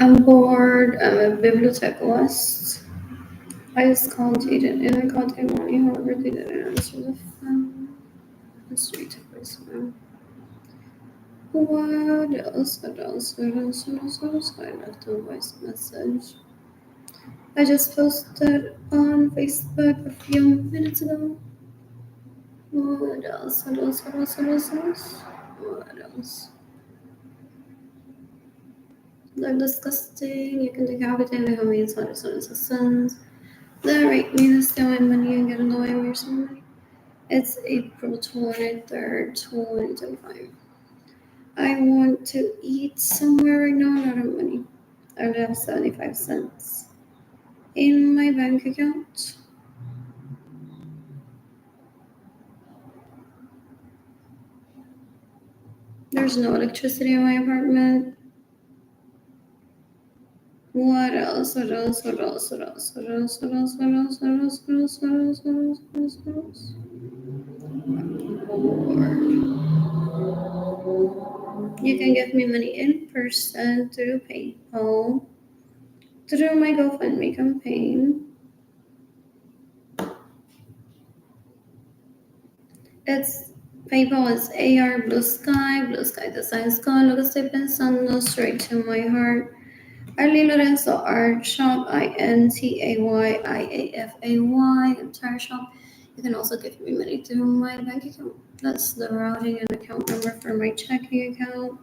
I'm bored. I'm a bibliotekalist. I just called Jaden and I called Emily. However, they didn't answer the phone. Let's read to voicemail. What else? What else? What else? What else? What else? I left a voice message. I just posted on Facebook a few minutes ago. What else? What else? What else? What else? What else? What else? They're disgusting. You can decapitate the homies, what is assassins. The rape me, the steal my money, and get in the way of your somebody. It's April 23rd, 2025. I want to eat somewhere right now, not have money. I only have 75 cents in my bank account. There's no electricity in my apartment. What else? What else? What else? What else? What else? What else? What else? What else? What else? What else? What else? What else? What else? You can give me money in person through PayPal, through my GoFundMe campaign. It's PayPal is AR Blue Sky Design Sky. Lo que estoy pensando straight to my heart. Arlie Lorenzo Art Shop, INTAYIAFAY, entire shop. You can also give me money through my bank account. That's the routing and account number for my checking account.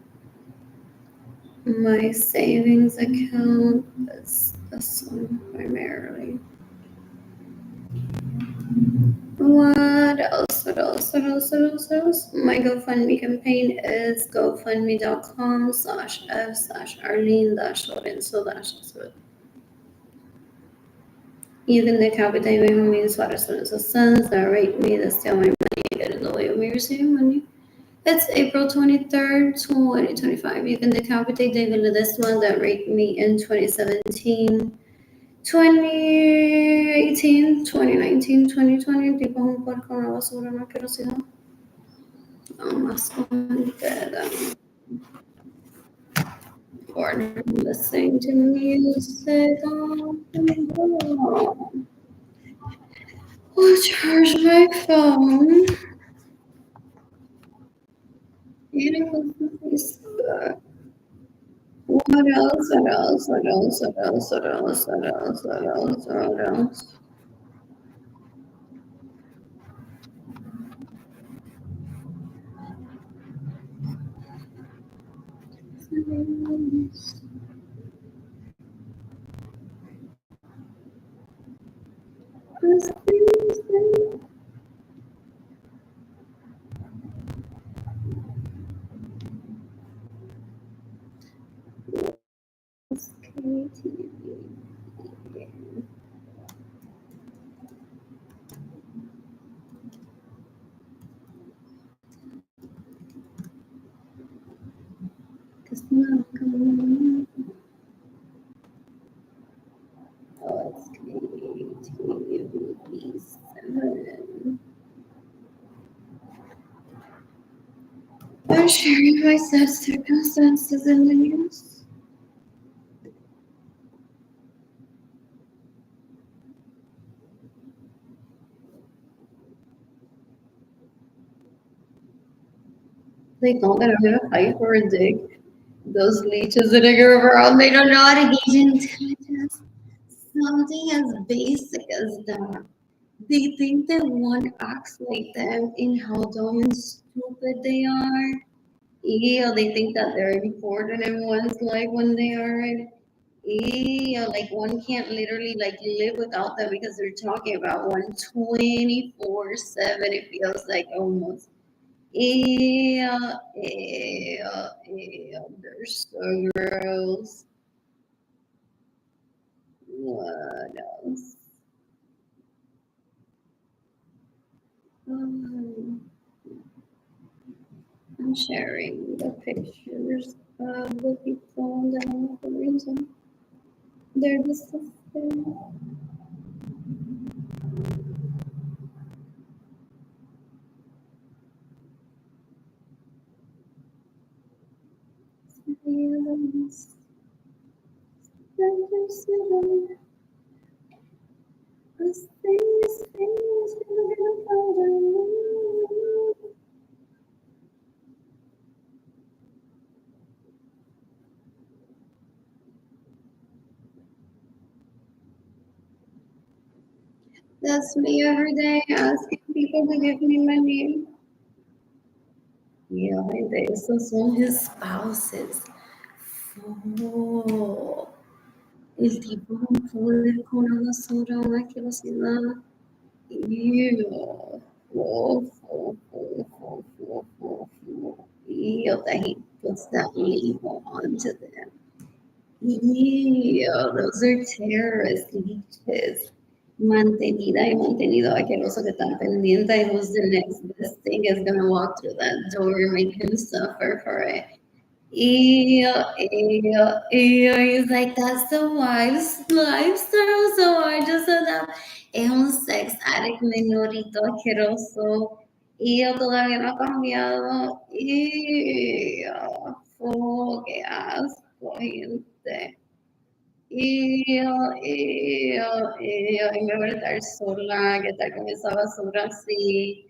My savings account is this one primarily. What else? What else? What else? What else? What else? My GoFundMe campaign is gofundme.com/f/Arlene-Lorenzo. You can decapitate me, homies, what are sons that rape me, that steal my money, and get in the way of me receiving money. It's April 23rd, 2025. You can decapitate David Ledesma that raped me in 2017. 2018, 2019, 2020, tipo un puerco, una basura, una asquerosidad. Más or listening to music on the I'll charge my phone. Eating with Facebook. What else? What else? What else? What else? What else? What else? What else? What else? Oh, it's KTV7. I'm sharing my sad circumstances in the news. They thought that I'm gonna fight for a dick. Those leeches that I go around, they don't know how to gauge intelligence. Something as basic as that. They think that one acts like them in how dumb and stupid they are. Yeah, they think that they're important in one's life when they aren't. Yeah, like one can't literally like live without them because they're talking about one 24/7. It feels like almost. Yeah, yeah, yeah. They're so gross. What else? Um, I'm sharing the pictures of the people that I don't know for reason. They're disgusting. Yes. That's me every day asking people to give me money. Yeah, gente, esos son his spouses. Oh, el tipo no puede con una basura, una asquerosidad. Ew. Ew, that he puts that label onto them. Ew, those are terrorist leeches. Mantenida y mantenido asqueroso que tan pendiente who's the next best thing is gonna walk through that door and make him suffer for it. Ew, ew, ew. He's like, that's the wife's lifestyle, so I just adapt. Es un sex addict menorito asqueroso. Ew, todavía no ha cambiado. Ew, oh, qué asco, gente. Ew, ew, ew. Y me voy a estar sola, que estar con esa basura así.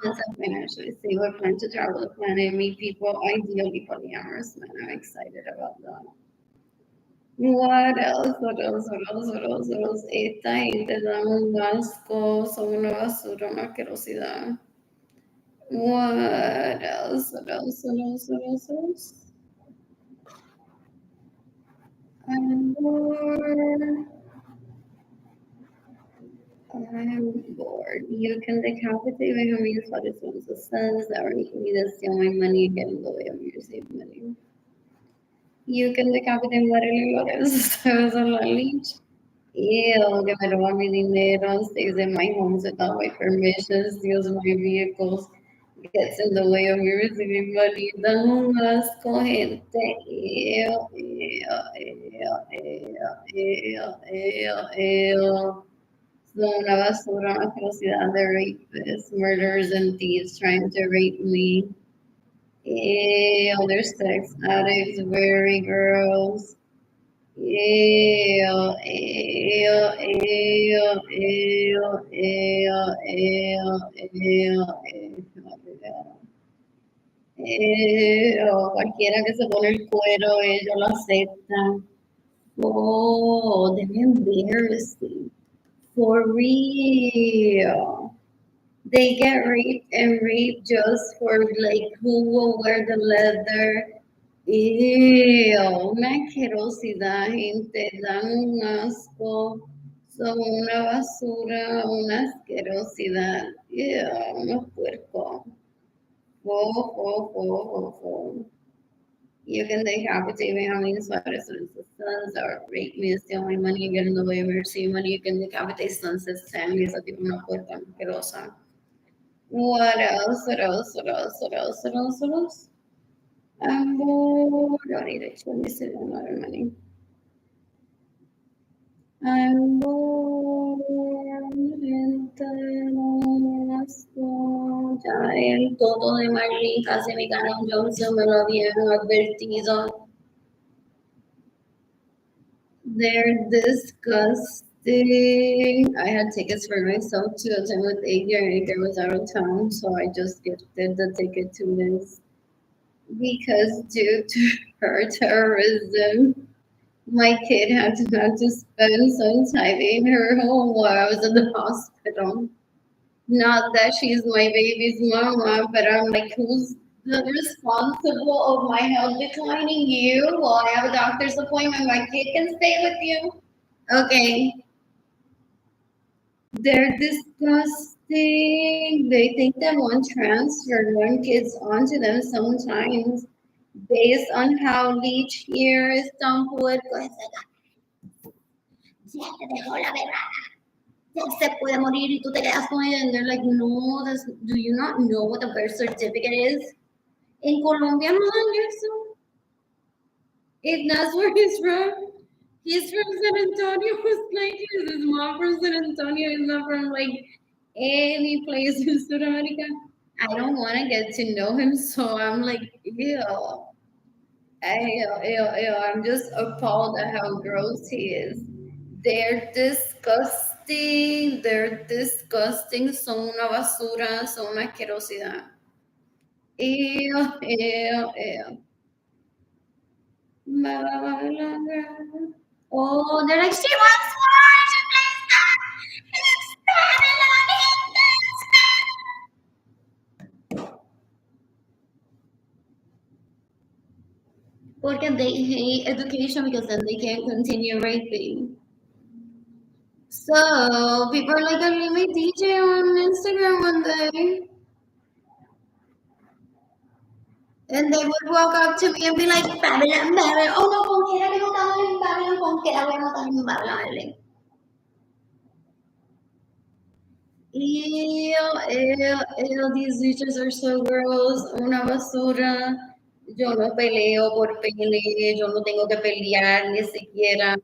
Once I finish, I see we're planning to travel the planet, meet people, ideally polyamorous men. I'm excited about that. What else? What else? What else? What else? What else? Esta gente da un asco, son una basura, una asquerosidad. What else? What else? What else? What else? What else? I'm bored. I'm bored. You can decapitate my homies, what is one of the sons that are making me this steal my money and get in the way of your saved money. You can decapitate literally lo que ustedes son la leech. Ew, que me roban mi dinero, stays in my homes without my permission, steals my vehicles, gets in the way of me receiving money. Dan un asco, gente. Ew, ew, ew, ew, ew, ew, ew. Son una basura, una atrocidad de rapists, murderers, and thieves trying to rape me. Ew, they're sex addicts, very gross. Ew, ew, ew, ew, ew, ew, ew, ew. Cualquiera que se pone el cuero, ellos lo aceptan. Oh, they're embarrassing. For real. They get raped and raped just for like who will wear the leather. Ew, una asquerosidad, gente, dan un asco, son una basura, una asquerosidad. Ew, unos puercos. Fo. You can decapitate me, how many sweaters and sons or rape me, steal my money, get in the way of mercy money. You can decapitate sunsets, families, of people no puerta asquerosa. What else? What else? What else? What else? What else? What else? I'm bored. Don't need it. Let me see another money. I'm bored. Ya el todo de Marlene se me ganó Johnson, me lo habían advertido. They're disgusting. I had tickets for myself to attend with Ager, and Ager was out of town, so I just gifted the ticket to Liz. Because due to her terrorism, my kid had to spend some time in her home while I was in the hospital. Not that she's my baby's mama, but I'm like, who's the responsible of my health declining? You? Well, I have a doctor's appointment. My kid can stay with you. Okay. They're disgusting. They think that one transferred one kids onto them sometimes based on how leech here is tan puerco. Ya te dejó la bebé. Ya se puede morir y tú te quedas con ella. And they're like, no, do you not know what a birth certificate is? In Colombia, no, Anderson. If that's where he's from. He's from San Antonio. Who's like, is his mom from San Antonio? He's not from like any place in South America. I don't want to get to know him, so I'm like, ew. I'm just appalled at how gross he is. They're disgusting. They're disgusting. Son una basura. Son una asquerosidad. Ew, ew, ew. Oh, they're like, she wants more. She plays that. It's Porque they hate education because then they can't continue raping. So people are like, I meet my DJ on Instagram one day. And they would walk up to me and be like, Babylon, Babylon. Oh no, ¿con qué era que no estaba en Babylon? ¿Con qué era que no estaba en Babylon? These teachers are so gross. Una basura. Yo no peleo por pele. Yo no tengo que pelear ni siquiera.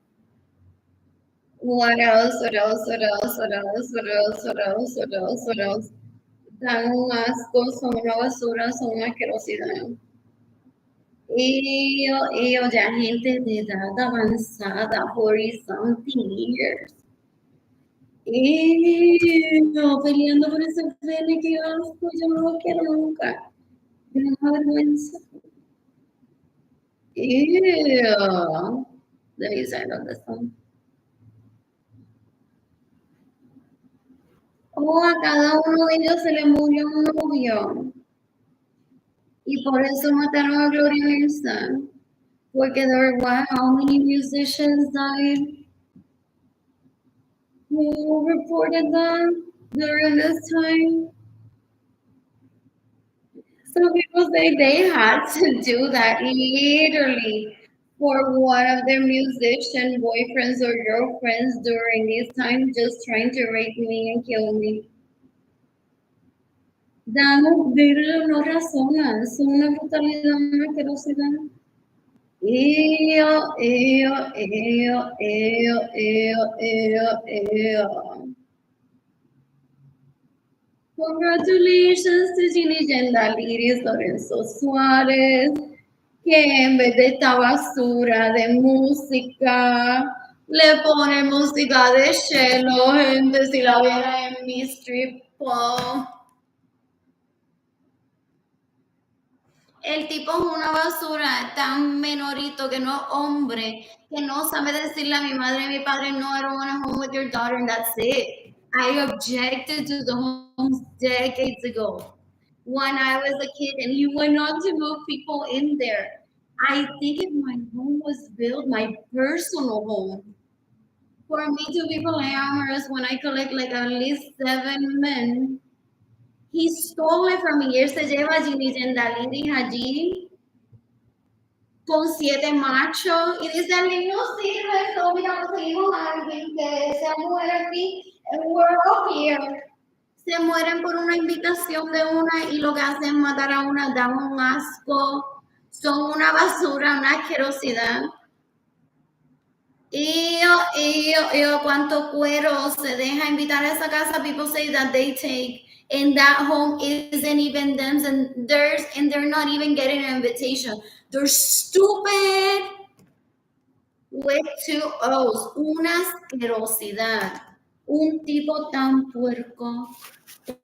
What else? What else? What else? What else? What else? What else? What else? What else? Dan un asco, son una basura, son una asquerosidad. Ya gente de edad avanzada, 40 something years. Peleando por ese pene, qué asco, yo no lo quiero nunca. Me da una vergüenza. Let me sign on this one. Oh, a cada uno de ellos se le murió un novio. Y por eso mataron a Gloria Nelson. Porque there were, wow, how many musicians died? Who reported that during this time? Some people say they had to do that literally for one of their musician boyfriends or girlfriends during this time, just trying to rape me and kill me. No razonas, son una brutalidad, una asquerosidad. Ew, ew, ew, ew, ew, ew, ew. Congratulations to Ginny Gendaliris, Lorenzo Suárez, que en vez de esta basura de música, le pone música de Shelo, gente, si la viera en mi strip club. El tipo es una basura tan menorito que no es hombre, que no sabe decirle a mi madre y a mi padre, no, I don't want to home with your daughter, and that's it. I objected to the homes decades ago when I was a kid, and you went on to move people in there. I think if my home was built, my personal home, for me to be polyamorous when I collect like at least 7 men, he stole it from me. Y él se lleva a Ginny Gendalini allí con 7 machos y dice, alguien no sirve, so mira, conseguimos a alguien que sea mujer aquí, and we're all here. Se mueren por una invitación de una y lo que hacen es matar a una, dan un asco, son una basura, una asquerosidad. Cuánto cuero se deja invitar a esa casa. People say that they take, and that home isn't even them, and they're not even getting an invitation. They're stupid with 2 O's. Una asquerosidad. Un tipo tan puerco.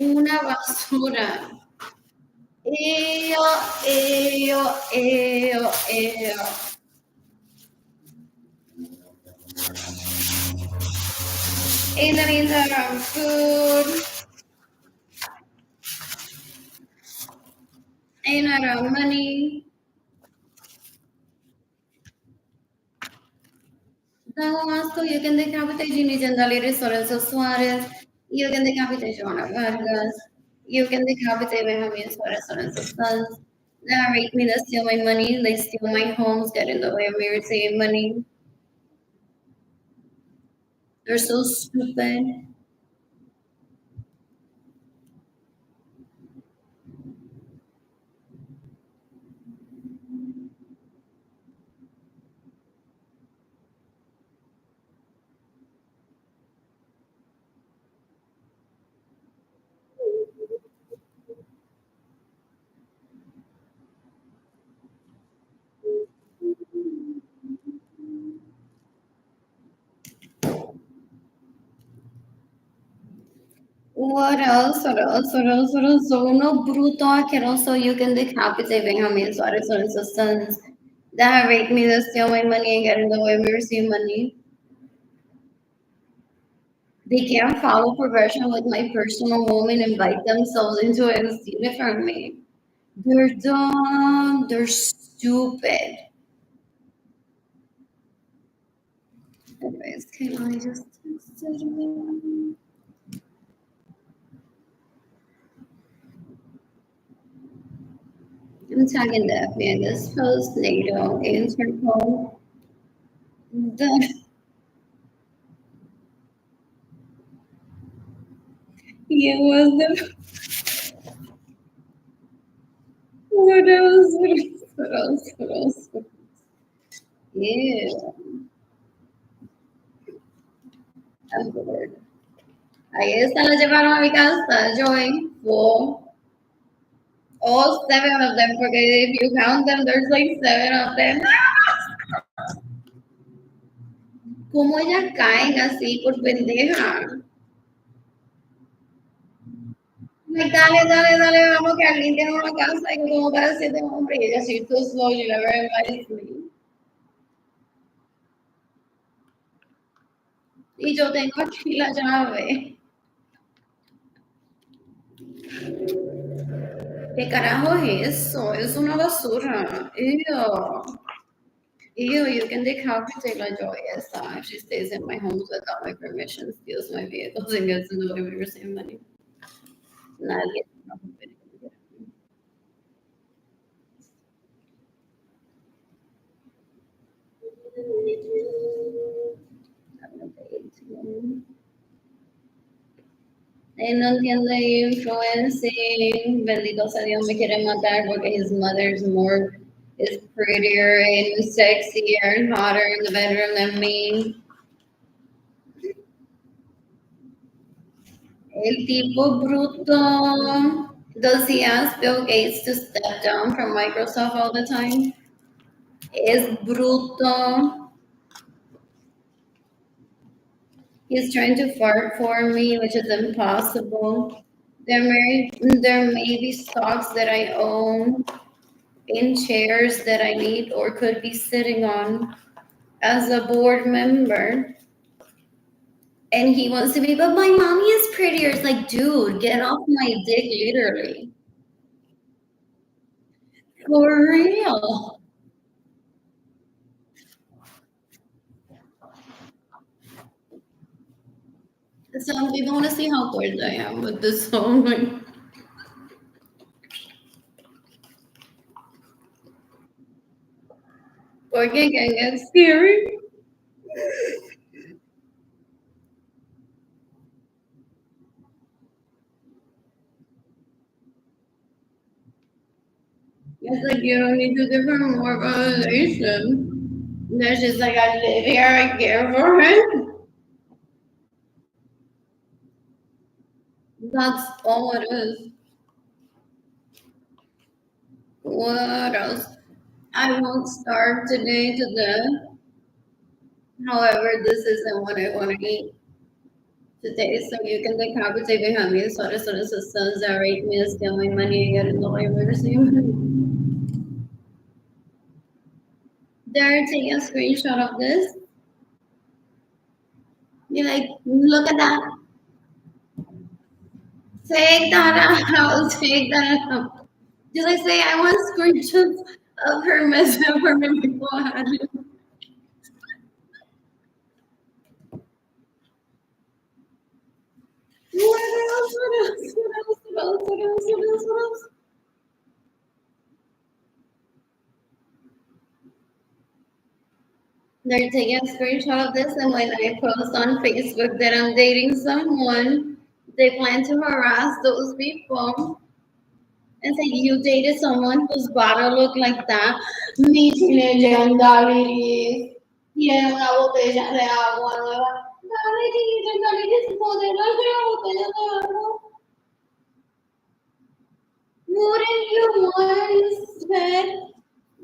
Una basura. Ew, ew, ew, ew. In the meantime, food. Ain't not money. Damasco, you can decapitate Ginny Gendaliris, Lorenzo Suarez. You can decapitate Joanna Vargas. You can decapitate Benjamin Suarez, Lorenzo Sons. They rape me, they steal my money, they steal my homes, get in the way of me receiving money. They're so stupid. What else? What else? What else? What else? So uno bruto asqueroso, you can decapitate Benjamin Suarez on his sons that raped me, that steal my money and get in the way of me receive money. They can't follow progression with my personal moment, invite themselves into it and steal it from me. They're dumb. They're stupid. Anyways, can I just texted me? I'm tagging the FBI in this post, NATO, Interpol. The, it was the what else? What else? What else? What else? Yeah, I'm bored. Ahí esta la llevaron a mi casa, Joy. Full. All seven of them, porque if you count them, there's like seven of them. ¿Cómo ellas caen así por pendeja? Like, dale, dale, dale, vamos que alguien tiene una casa y como para siete hombres y ella así, too slow, you never invited me. Y yo tengo aquí la llave. ¿Qué carajo es eso? Es una basura. Ew. Ew, you can decapitate la Joy esa if she stays in my home without my permission, steals my vehicles, and gets in the way of me receiving money. Nadie. No entiendo influencing. Bendito sea Dios, me quiere matar porque his mother's more is prettier and sexier and hotter in the bedroom than me. El tipo bruto. Does he ask Bill Gates to step down from Microsoft all the time? Es bruto. He's trying to fart for me, which is impossible. There may be stocks that I own in chairs that I need or could be sitting on as a board member. And he wants to be, but my mommy is prettier. It's like, dude, get off my dick, literally. For real. Some people want to see how gorgeous I am with this song. Like, porque can get scary. It's like you don't need to give her more validation. There's just like I live here, I care for her. That's all it is. What else? I won't starve today to death. However, this isn't what I want to eat today, so you can decapitate behind me. So the sons that rape me, steal my money, and get in the way of everything. They're taking a screenshot of this. You're like, look at that. Take that out. Take that out. Just like say, I want screenshots of her messing for me beforehand. What else? What else? What else? What else? What else? What else? What else? They're taking a screenshot of this, and when I post on Facebook that I'm dating someone, they plan to harass those people and say, you dated someone whose bottle looked like that. Mi legendary. Tiene una botella de agua nueva. Dale, legendary, modelo de la botella de agua. Wouldn't you want instead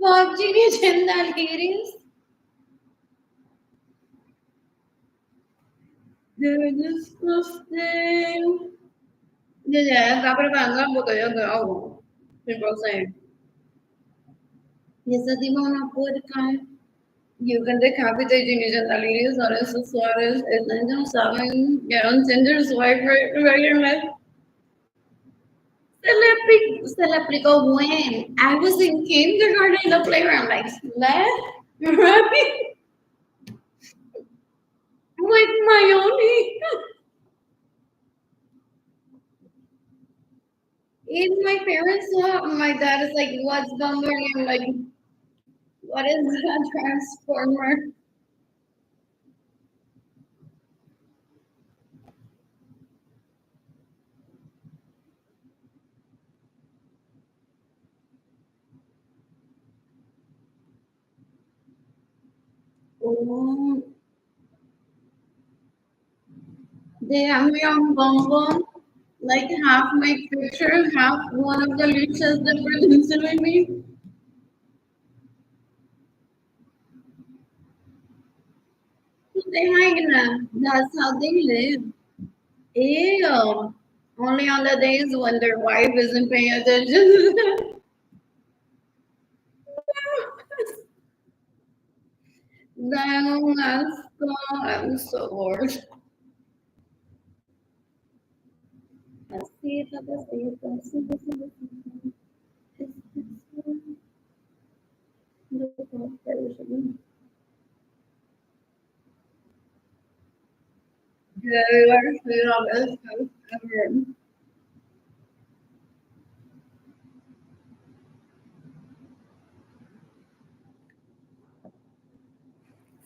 5G legendaries? They're disgusting. Desde acá preparando las botellas de agua. Entonces, y ese tipo de una puerca, you can decapitate Junior Daliri, Suarez, Suarez, and then saben, get on Tinder, swipe right and left. Se le aplicó when I was in kindergarten in the playground, like left, right, with my only. If my parents saw, my dad is like, "What's Bunbury?" I'm like, "What is a transformer?" Oh, they have me on Bumble. Like half my picture, half one of the leeches that were listening me. They hang them. That's how they live. Ew. Only on the days when their wife isn't paying attention. Damn, I'm so bored. Así, así, así, así, así. Yeah, we were food on this house ever.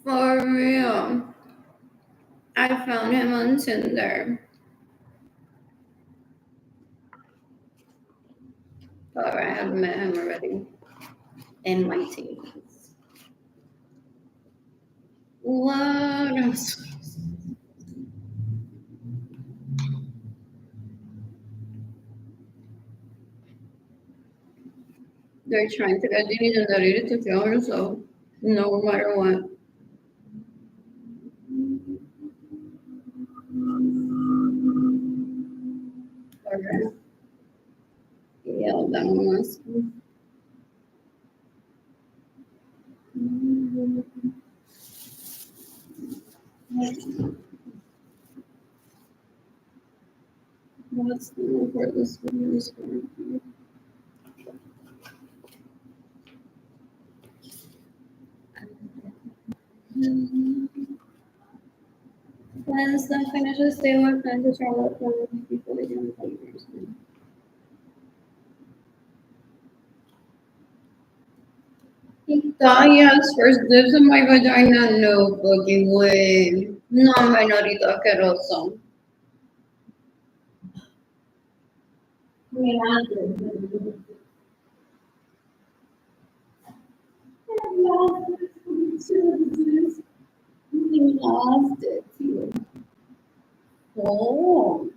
For real. I found him on Tinder. Or I have met him already in my teens. What else? They're trying to get Ginny and Darita to kill herself, no matter what. Okay. Yeah, that one was. What's the name for this video? Plans that finishes stay with plan to travel with people again. He thought he has first dibs in my vagina. No fucking way. No, menorito asqueroso. Mira, he lost it too. Oh,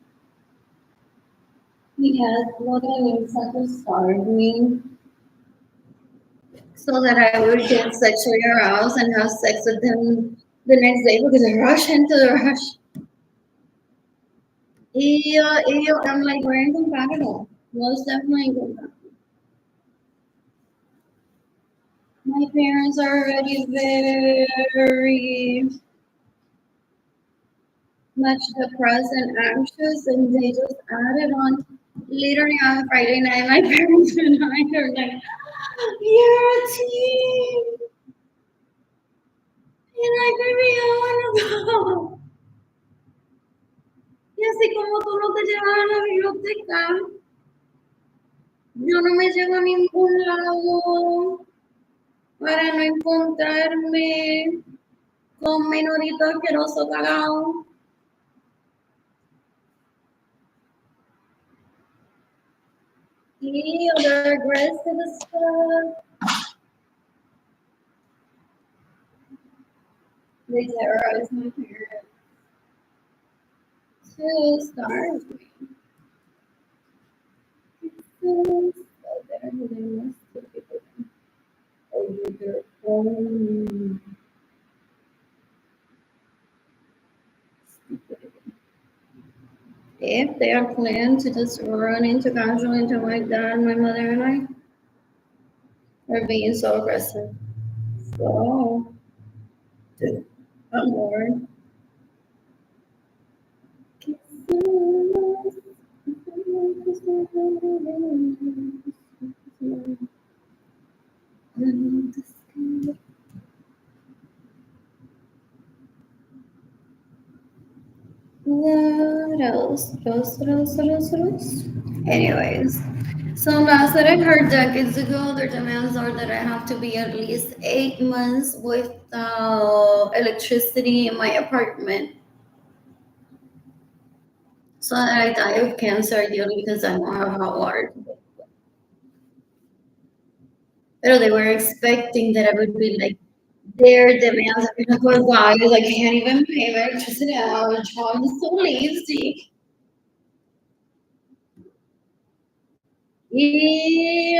he has what I mean, such a starved me so that I would get sexually aroused and have sex with him the next day because I rush into the rush. Ew, I'm like, we're incompatible. Most definitely incompatible. My parents are already very much depressed and anxious, and they just added on. Literally on Friday night, my parents and I are like, "You're a team," and I baby, I wanna go. Y así como tú no te llevas a la biblioteca, yo no me llevo a ningún lado para no encontrarme con menorito asqueroso cagado. Ew, they're aggressive as fuck. They terrorize my parents. Two stars. So there they must be over their own stupidity. if they are planned to just run into casually into my dad, my mother, and I are being so aggressive. So, I'm bored. What else? What else? Anyways, so last that I heard decades ago, their demands are that I have to be at least 8 months without electricity in my apartment. So that I die of cancer ideally because I don't have hot water. But they were expecting that I would be like their demands are gonna go wild. I can't even pay my electricity. I'm so lazy. Yeah,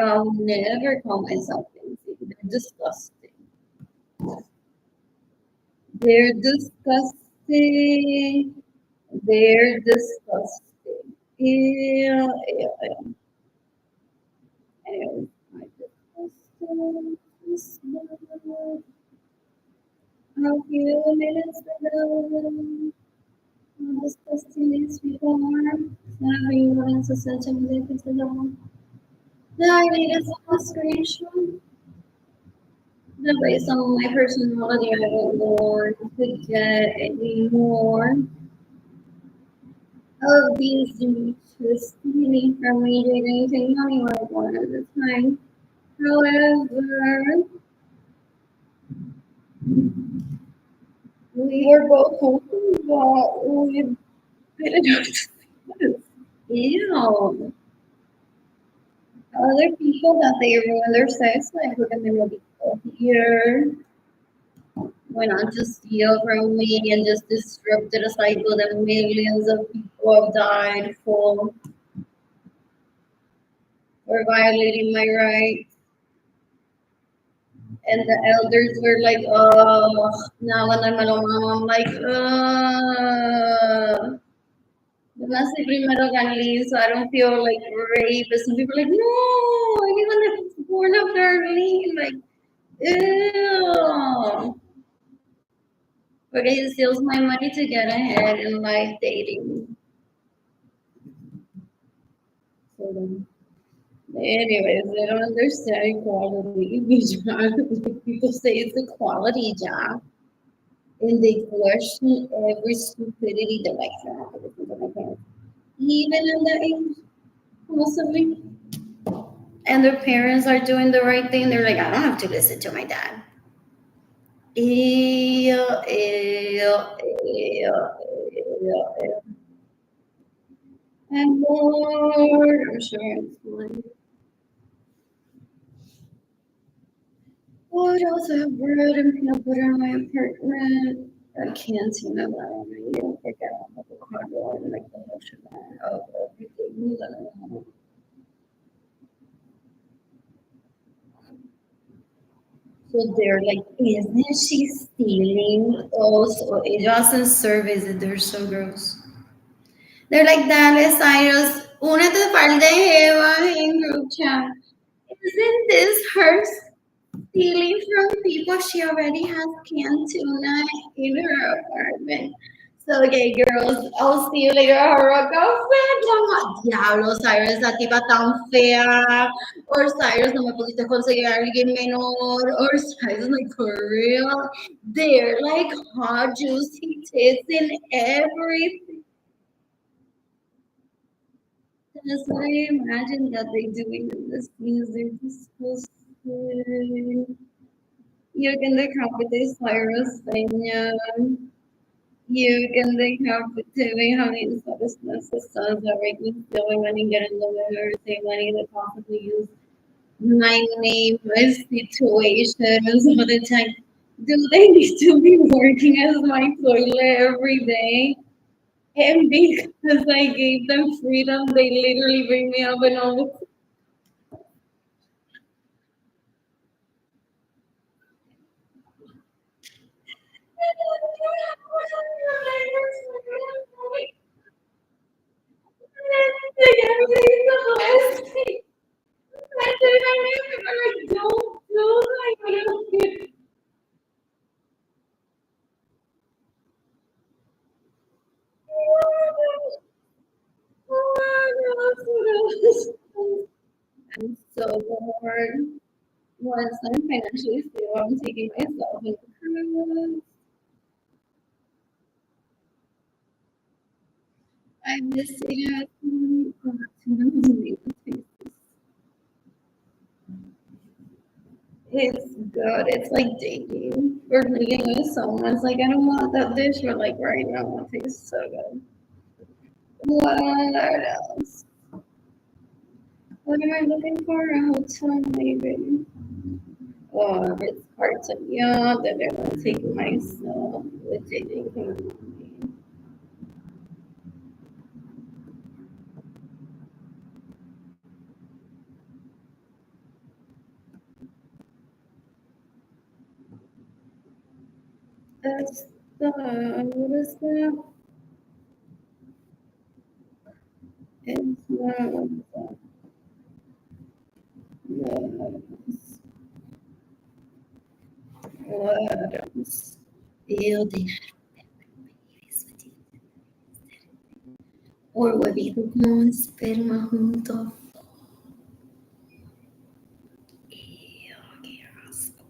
I'll never call myself lazy. They're disgusting. They're disgusting. They're disgusting. Yeah. Anyway, my disgusting. A few minutes ago, disgusting is before. Having one such a minute ago. Now I need a screenshot. The based on my personality, I don't want to get any more of these just stealing from me doing anything money like one at a time. However, we were both hoping that we fit enough to this. Ew. Other people that they ruin their sex life we're gonna be here went on to steal from me and just disrupted a cycle that millions of people have died for violating my rights. And the elders were like, oh, now when I'm alone, I'm like, domestic primero can leave, so I don't feel like raped. But some people are like, no, anyone that's born after me, like, ew. But it steals my money to get ahead in life dating. So, anyways, they don't understand equality. People say it's equality job. And they question every stupidity that like even in the age, possibly. And their parents are doing the right thing. They're like, I don't have to listen to my dad. Ew, ew, ew, ew. I'm bored. I'm sure it's fun. What else? I have bread and peanut butter in my apartment. A canteen of that. I don't forget about the cardboard and like the whole shebang of everything. So they're like, isn't she stealing? Also, ellos hacen surveys and they're so gross. They're like, dale, Cyrus, únete par de Eva in group chat. Isn't this her stealing from people? She already has canned tuna in her apartment. So, okay, girls, I'll see you later. Our girlfriend. Diablo, Cyrus, la tipa tan fea. Or Cyrus, no me pudiste conseguir a alguien menor. Or Cyrus, like, for real. They're like hot, juicy tits in everything. That's what I imagine that they doing in this music. Disgusting. You can decapite Cyrus Peña. You can decapite how many Cyrus necesitas already doing when you get in the middle say money to possibly use my name, my situations all the time. Do they need to be working as my toilet every day? And because I gave them freedom, they literally bring me up and all the forward. Once I'm financially stable, I'm taking myself on a cruise. I'm missing it. It's good. It's like dating or living with someone. It's like I don't want that dish, but like right now it tastes so good. What else? What am I looking for? A hotel maybe. Or it's part-time job that I'm gonna take myself with dating. That's the what is that? It's what else? Building or huevito con esperma junto. Ew, qué asco.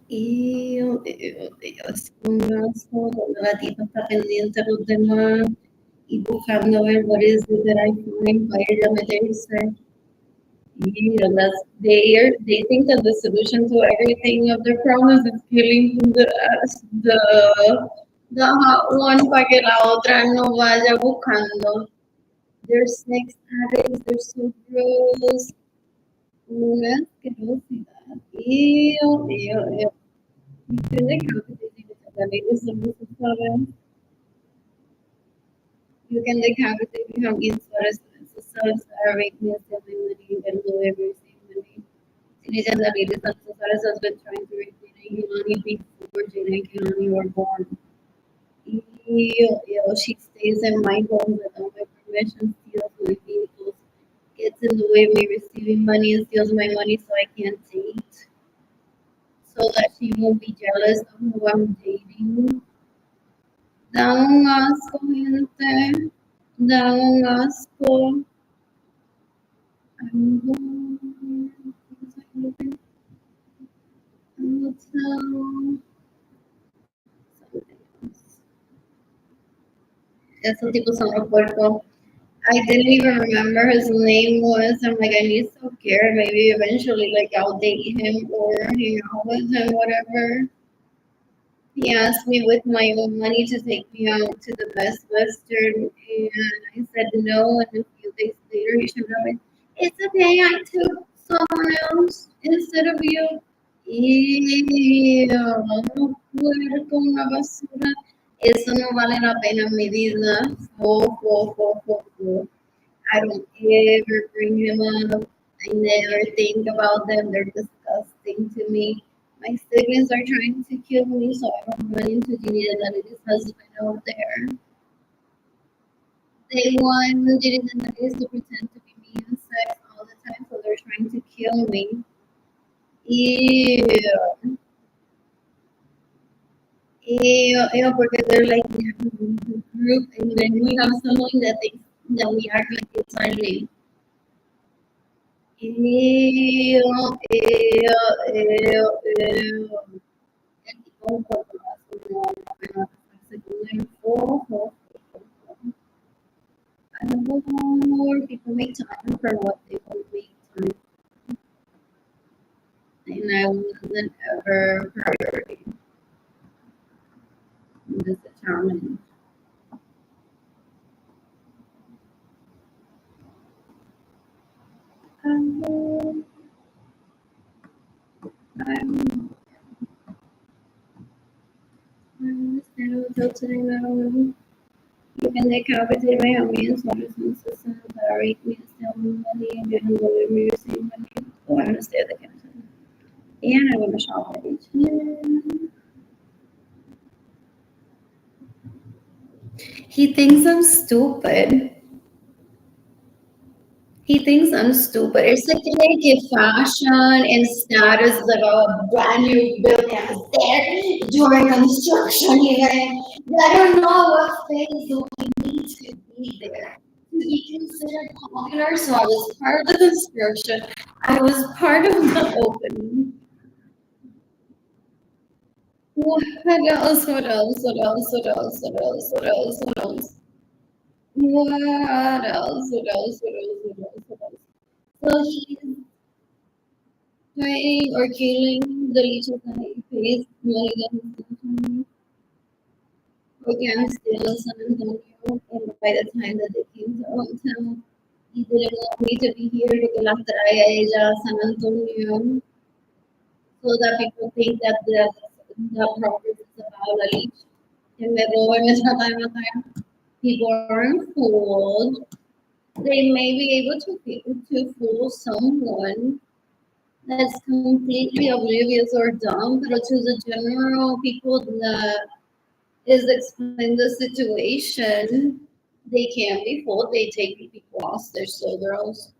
Ew, es un asco donde la tipa está pendiente de los demás y buscando ver what is it that I find para ella meterse. Yeah, they think that the solution to everything of their problems is killing the hot one para que la otra no vaya buscando. They're sex addicts, they're so gross. Una asquerosidad. Ew, ew, ew. You feel like how could they do this? That lady solution problem. You can decapitate me from inside rape me as the memory and know everything money. Teenage and the ladies and Susaris has been trying to rape Jane Hilani before Jane and Hilani were born. Ew, ew, she stays in my home without my permission, steals my vehicles, gets in the way of me receiving money and steals my money so I can't date. So that she won't be jealous of who I'm dating. Da un asco, gente. Da un asco. I'm going. I'm gonna tell something else. Esos tipos son los puercos. I didn't even remember his name was. I'm like, I need to care. Maybe eventually, like, I'll date him or hang out with him, whatever. He asked me with my own money to take me out to the Best Western, and I said no. And a few days later, he showed up and it's okay. I took someone else instead of you. Ew, no puerco, una basura. Eso no vale la pena en mi vida. Fo. I don't ever bring him up. I never think about them. They're disgusting to me. My siblings are trying to kill me, so I don't run into Ginny and Nani's husband out there. They want Ginny and Nani's to pretend to be me and sex all the time, so they're trying to kill me. Ew. Ew, porque they're like we have a group, and then we have someone that thinks that we act like it's our name. Ew, ew. El tipo un poco más como para secundario. I don't know more people make time for what they want to make time, and I wasn't ever priority. I'm just determined. Um, I'm I'm still today now. You can decapitate my hands, medicines, salary, me still money, and then go me receive money. Oh, I'm gonna stay at the counter. And I'm gonna shop at H&M. He thinks I'm stupid. He thinks I'm stupid. It's like make fashion and status like a brand new building is there during construction even. I don't know what phase we need to be there be considered popular, so I was part of the construction. I was part of the opening. What else? What else? What else? What else? What else? What else? What else? What else? What else? What else? What else? What else? So he's trying or killing the leeches that he pays money that he's doing. Okay, I'm still in San Antonio, and by the time that they came to our town, he didn't want me to be here porque las trae a ella a San Antonio, so that people think that the property is about a leech. And me roban esa time. People aren't fooled. They may be able to fool someone that's completely oblivious or dumb, but to the general people that is explain the situation, they can't be fooled. They take people hostage, so girls.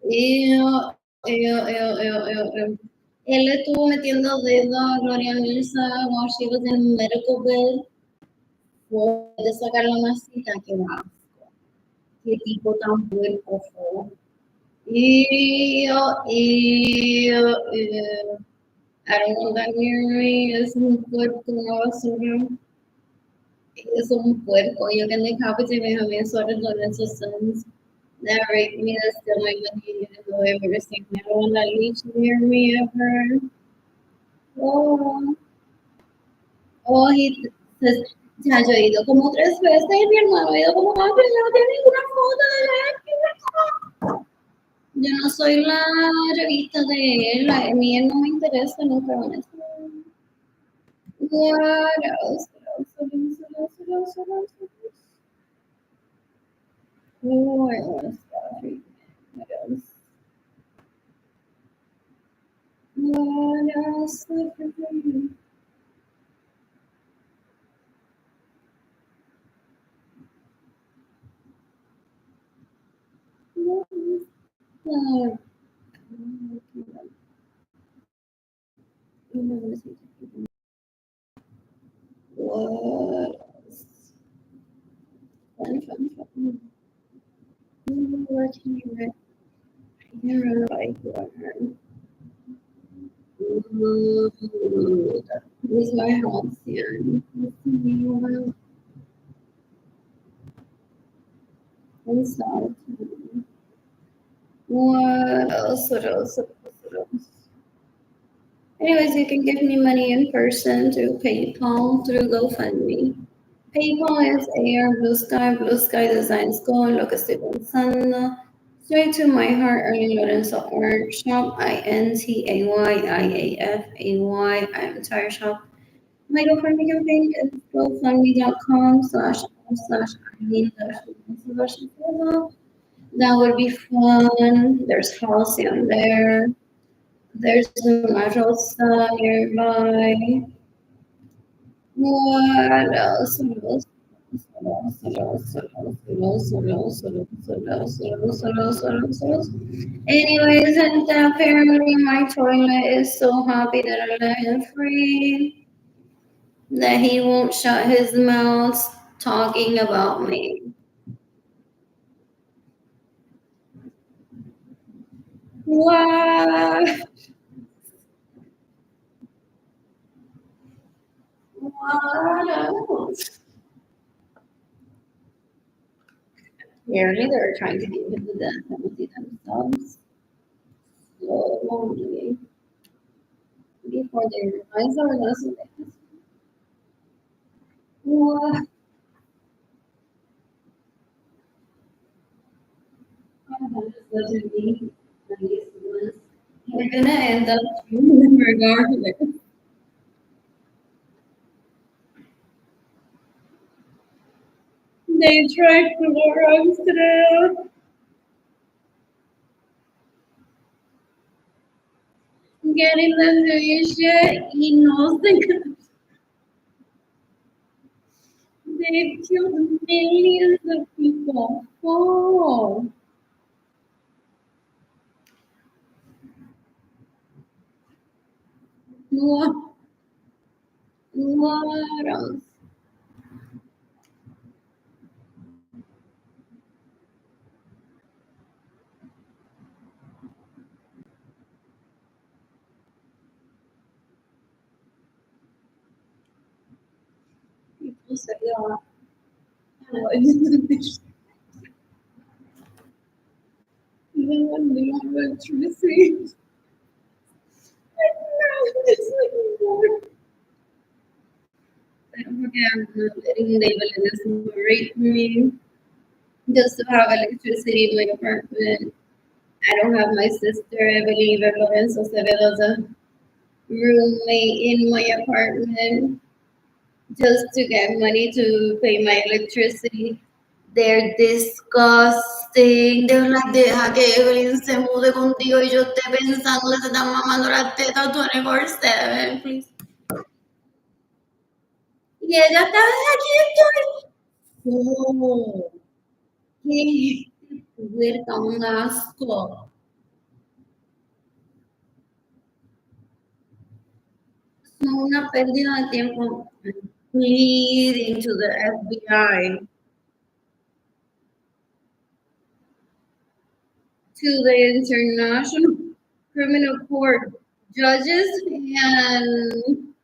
Ew, ew, ew, ew, ew, ew. Él le estuvo metiendo dedo a Gloria Mirza while she was in medical bed. Puede sacar la masita, que va. Qué tipo tan puerco fue. Ew, ew, ew. I don't want that near me. Es un puerco, una basura. Es un puerco. You can decapitate me, have me sorted on esos sons. That raped me, that's still my money, even though I've ever seen no one that leech near me ever. Oh, oh, he says, ya yo he ido como 3 veces y mi hermano ha ido como más, pero yo no tengo ninguna foto de él. Yo no soy la revista de él, a mí él no me interesa, no creo en eso. What else? What else? What else? What else? What else? What else? What else? What else? What else? What else? What else? Fun, fun, fun. What can you read? You're like one. This is my house here. I'm sorry. What else? What else? What else? Anyways, you can give me money in person through PayPal, through GoFundMe. PayPal is AR Blue Sky Designs. Go and look at estoy pensando. Straight to my heart, Ernie Lorenzo Art Shop, INTAYIAFAY. I'm Tire Shop. My GoFundMe campaign is gofundme.com/Arlene-Lorenzo. That would be fun. There's Halcyon there. There's Marosa nearby. What else? What else? Anyways, and apparently my toilet is so happy that I let him free that he won't shut his mouth talking about me. What? What else? Apparently they're trying to give him the death penalty themselves. Slowly. Before they realize our lesson. What? Doesn't mean that these ones are gonna end up regardless. They tried to lure us through, getting them to use shit. He knows they've killed millions of people. Oh, what? What else? suceder à la even when we went through the sea. Now it's like more. I don't forget I'm not letting label in this rate me just to have electricity in my apartment. I don't have my sister, I believe, and Lorenzo Acevedo's a roommate in my apartment just to get money to pay my electricity. They're disgusting. They're like, deja que Evelyn se mude contigo y yo esté pensando que se están mamando la teta 24/7, please. Y ella está, aquí estoy. Oh, qué puerta, un asco. Son una pérdida de tiempo. Pleading to the FBI, to the International Criminal Court, judges and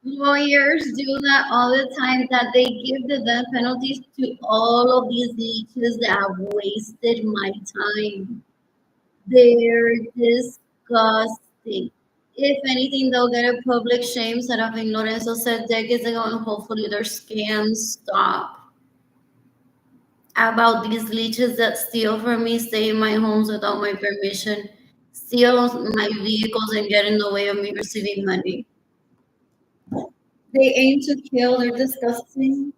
lawyers do that all the time, that they give the death penalties to all of these leeches that have wasted my time. They're disgusting. If anything, they'll get a public shame. Serafin Lorenzo said decades ago, and hopefully their scams stop. About these leeches that steal from me, stay in my homes without my permission, steal my vehicles, and get in the way of me receiving money. They aim to kill, they're disgusting.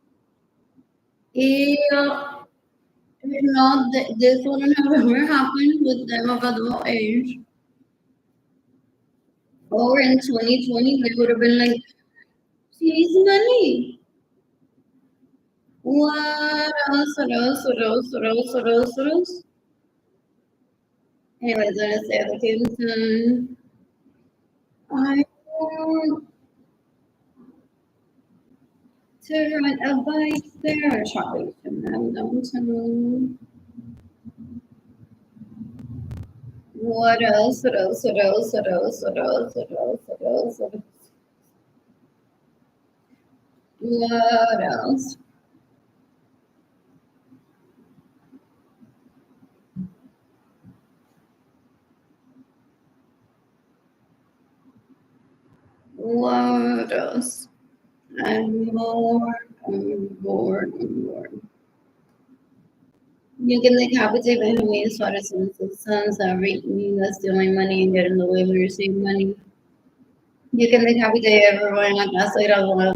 Ew. If not, this wouldn't have ever happened with them of adult age. Or in 2020, they would have been like, she needs money. What else? What else? What else? What else? What else? What else? Anyways, I'm gonna say the Kingston. I want to ride a bike there. Chocolate from downtown. What else? What else? What else? What else? What else? What else? What else? What else? What else? What else? I'm bored. I'm bored. I'm bored. You can decapitate Benjamin Suarez's sons that rape me, that's stealing money and getting the way we receive money. You can decapitate everyone in La Casa Graduada,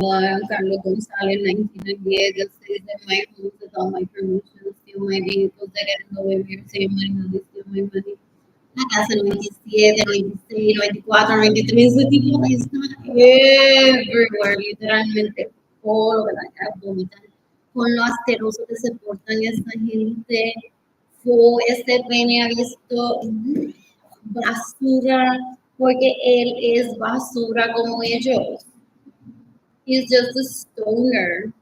Carlos Gonzalez, 1998, that stays in my home without my permission, steal my vehicles, that get in the way we receive money, that they steal my money. La Casa 97, 96, 94, 93, ese tipo está everywhere, literalmente todo lo que la abdominal, con lo asqueroso que se portan esa gente. Este pene ha visto basura porque él es basura como ellos. He's just a stoner.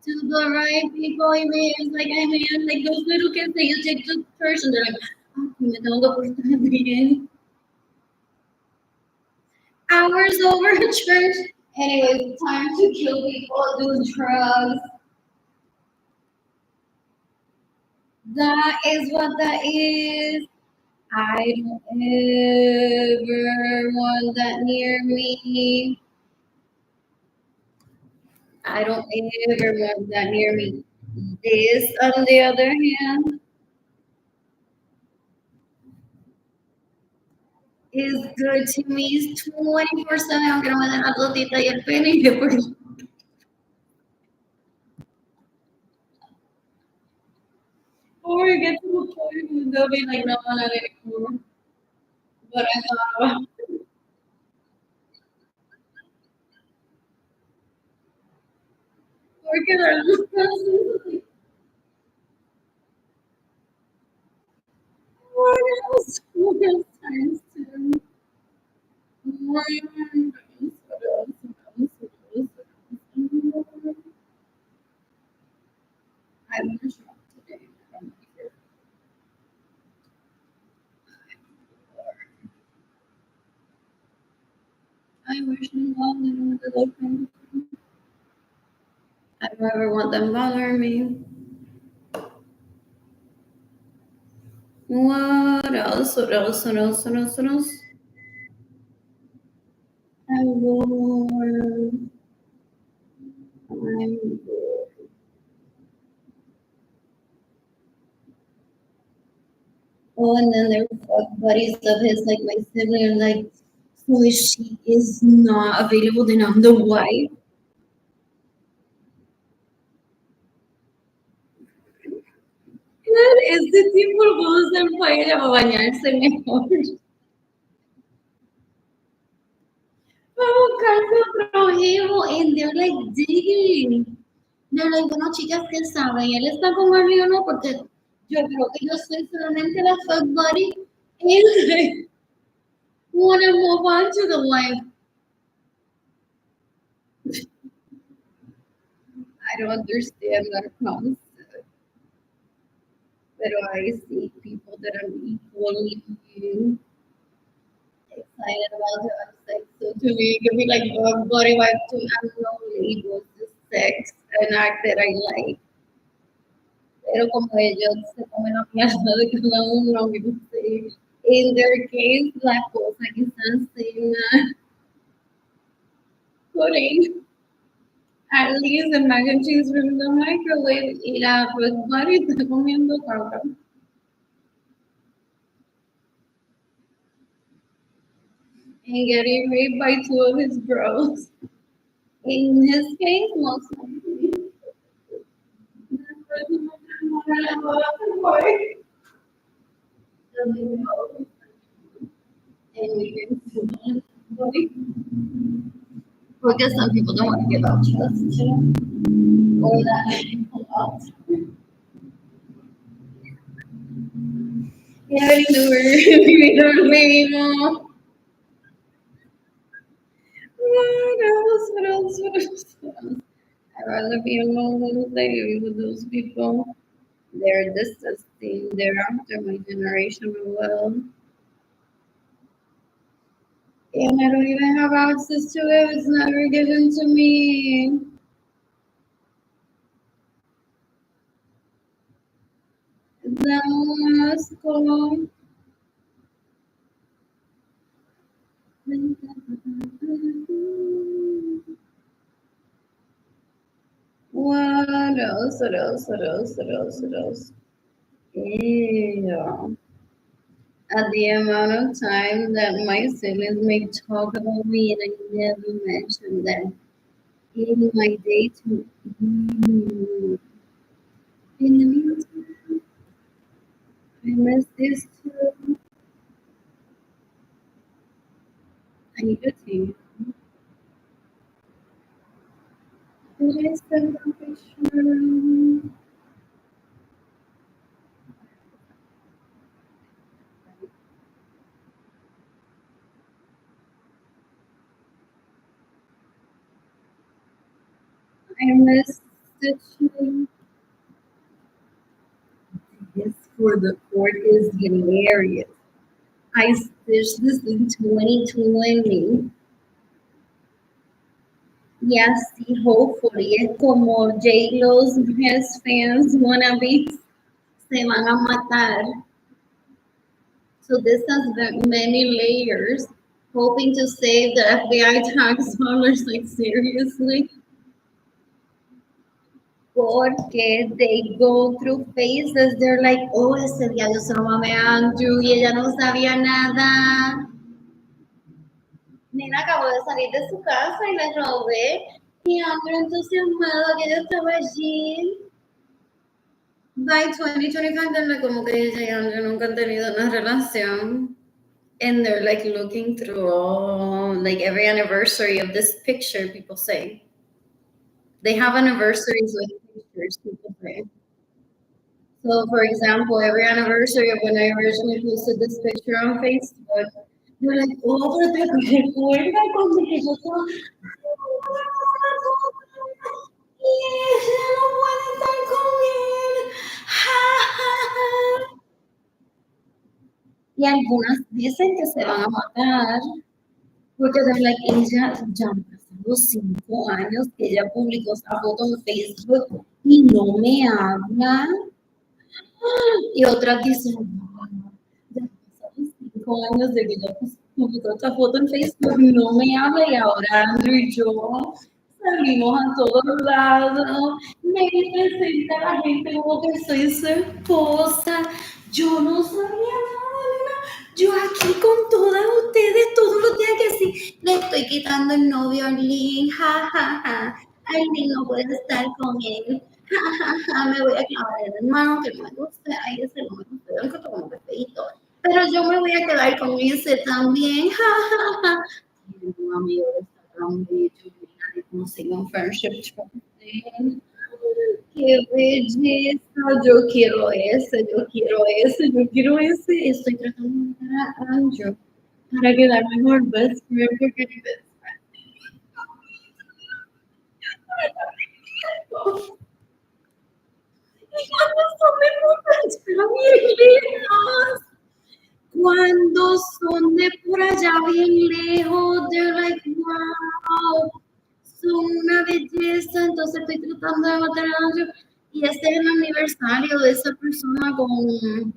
To the right people, I mean, it's like, I mean, like those little kids that you take to church and they're like, "Ah, me tengo que portar bien." Hours over at church. Anyways, time to kill people, do drugs. That is what that is. I don't ever want that near me. I don't ever want that near me. This, on the other hand, is good to me. It's 24/7, aunque no me den la totita y el pene. Y después, or you get to the point where they'll be like, no, not anymore. But I thought about porque they're like, what else? What else times two? What else? What else? What else? What else? I want to shop today. I don't care. I wish I was open. don't ever want them bothering me. What else? What else? What else? What else? What else? I'm bored. I'm bored. Oh, and then there were buddies of his, like my sibling, are like, so if she is not available, then I'm the wife. Este tipo lo puedo usar para ir a bañarse mejor. Para buscarse otro hijo, and they're like digging. They're like, bueno, chicas, ¿qué saben? ¿Él está con Harry o no? Porque yo creo que yo soy solamente la fuck buddy. And like, want to move on to the life. I don't understand that concept. But I see people that are equally excited about to have sex. So to me, it could be like body wife to have no labels, just sex, an act that I like. Pero como ellos se comen la mierda de cada uno, que no sé. In their case, la cosa que están sin putting at least the mac and cheese from the microwave y la pues Mari está comiendo caca. And getting raped by two of his bros. In his case, most likely. And we can because some people don't want to give out trust, or that a lot. Yeah, I know we don't anymore. What else? What else? What else? What else? I'd rather be alone than a baby with those people. They're disgusting. They're after my generation as well. And I don't even have access to it. It's never given to me. That's cool. What else? What else? What else? What else? What else? Yeah. At the amount of time that my siblings may talk about me, and I never mention them in my day to in the meantime, I miss this too. I need to think. Did I send a picture? I missed the too. This for the court is hilarious. I stitched this in 2020. Yeah, sí, hopefully. Es como J-Lo's best fans wannabes se van a matar. So this has many layers, hoping to save the FBI tax dollars, like seriously. Porque they go through phases. They're like, oh, ese día yo se lo mamé a Andrew y ella no sabía nada. Nina acabó de salir de su casa y la robé. Y Andrew entusiasmado que ella estaba allí. By 2025, they're like, como que ella y Andrew nunca han tenido una relación. And they're like looking through all, like every anniversary of this picture, people say. They have anniversaries with pictures, people say. So, for example, every anniversary of when I originally posted this picture on Facebook, they're like, oh, pero te recuerda cuando que yo estaba. Y ella no puede estar con él. Ja, ja, ja. Y algunas dicen que se van a matar porque they're like, ella ya no pasa los 5 años que ella publicó esa foto en Facebook y no me habla. Y otra que son, ya pasaron 5 años de que ella publicó esta foto en Facebook, no me habla y ahora Andrew y yo salimos a todos lados, me presenta a la gente como que soy su esposa. Yo no sabía nada, yo aquí con todas ustedes todos los días que sí, le estoy quitando el novio a Arlene, ja, ja, ja. Arlene no puede estar con él, ja, ja, ja. Me voy a clavar el hermano que no me gusta, ay, ese no me gusta, aunque como que feito. Pero yo me voy a quedar con ese también, ja, ja, ja. Tiene un amigo de Instagram, de hecho, que consigue un friendship trust. Qué belleza, yo quiero ese, yo quiero ese, yo quiero ese. Estoy tratando de buscar a Andrew para quedar mejor best friend porque mi best friend. Y cuando son de puras pero bien lejos, cuando son de por allá bien lejos, they're like, wow, son una belleza. Entonces estoy tratando de matar a Andrew. Y este es el aniversario de esa persona con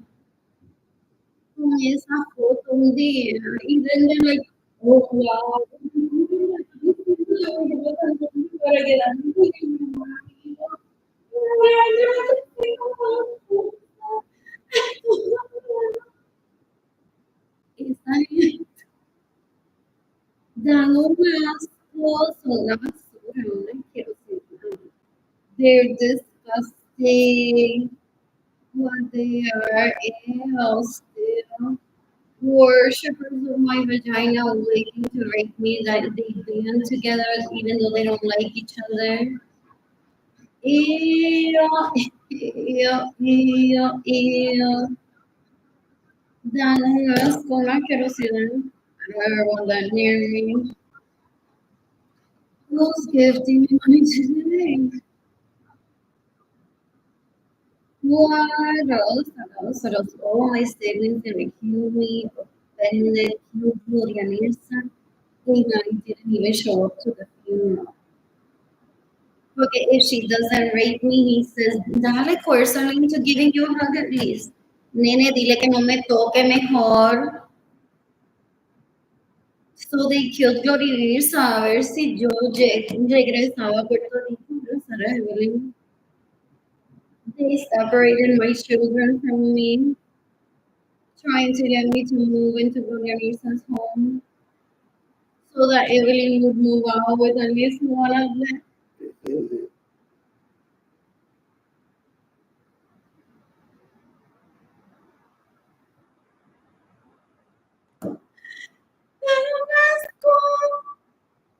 esa foto un día y then they're like, oh wow, para quedar dan unas cosas, una basura, una asquerosidad. They're disgusting. What they are, ew, still. Worshippers of my vagina waiting to rape me that they band together even though they don't like each other. Ew, ew, ew, ew. Dan un asco, una asquerosidad. I don't ever want that near me. Who's gifting me money today? What else? What else? All my siblings they accuse me of offended, accused Gloria Nilsson. And I didn't even show up to the funeral. Okay, if she doesn't rate me, he says, dale corazón into giving you a hug at least. Nene, dile que no me toque mejor. So they killed Gloria Nilsson a ver si yo regresaba a Puerto Rico. Pero Sarah Evelyn, they separated my children from me, trying to get me to move into Gloria Nilsson's home so that Evelyn would move out with at least one of them.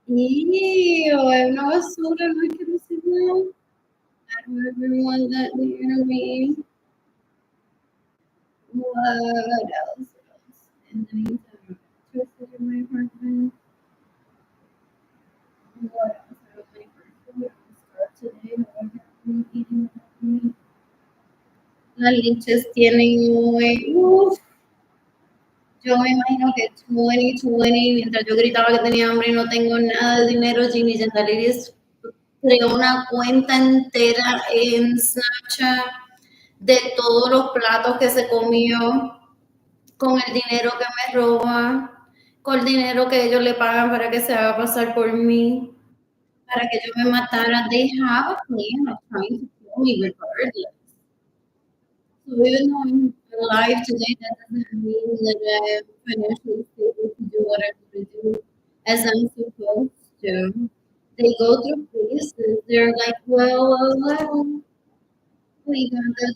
Ew, una basura, no quiero decir nada. I don't ever want that near me. What else? And then he's twisted in my apartment. What else? I was my birthday. Start today. What happened? Eating happening. Las leches tienen muy. Uf. Yo me imagino que 2020, mientras yo gritaba que tenía hambre y no tengo nada de dinero, Jimmy Gentiliris creó una cuenta entera en Snapchat de todos los platos que se comió, con el dinero que me roba, con el dinero que ellos le pagan para que se haga pasar por mí, para que yo me matara. They have a plan of trying to kill me regardless. So even though I'm alive today, that doesn't mean that I'm financially stable to do what I want to do as I'm supposed to. They go through phases. They're like, well, we got the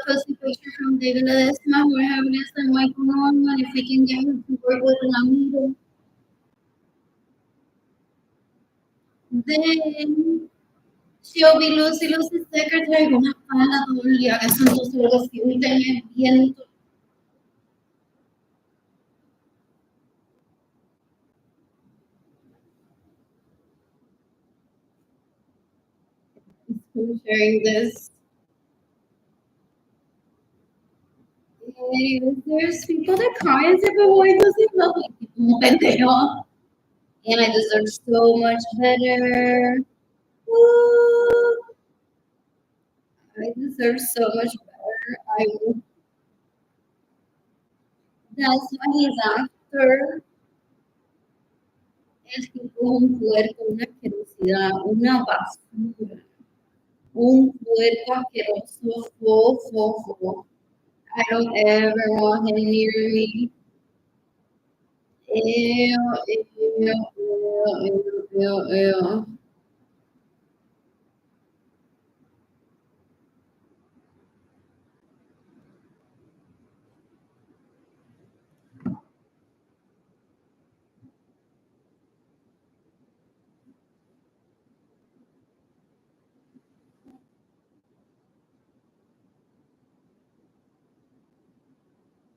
pussy picture from David Ledesma. We're having this and Michael Norman. If we can get him to work with an amigo. Then she'll be Lucy's secretary con una pala todo el día, que son 2 horas y un viento. Sharing this. Anyways, there's people that cry as if a boy doesn't love like un pendejo. And I deserve so much better. Woo! I deserve so much better. That's why he's after. Es que con un puerco, una asquerosidad, una basura. Un puerco asqueroso, fo, fo, fo. I don't ever want him near me. Ew, ew, ew, ew, ew, ew.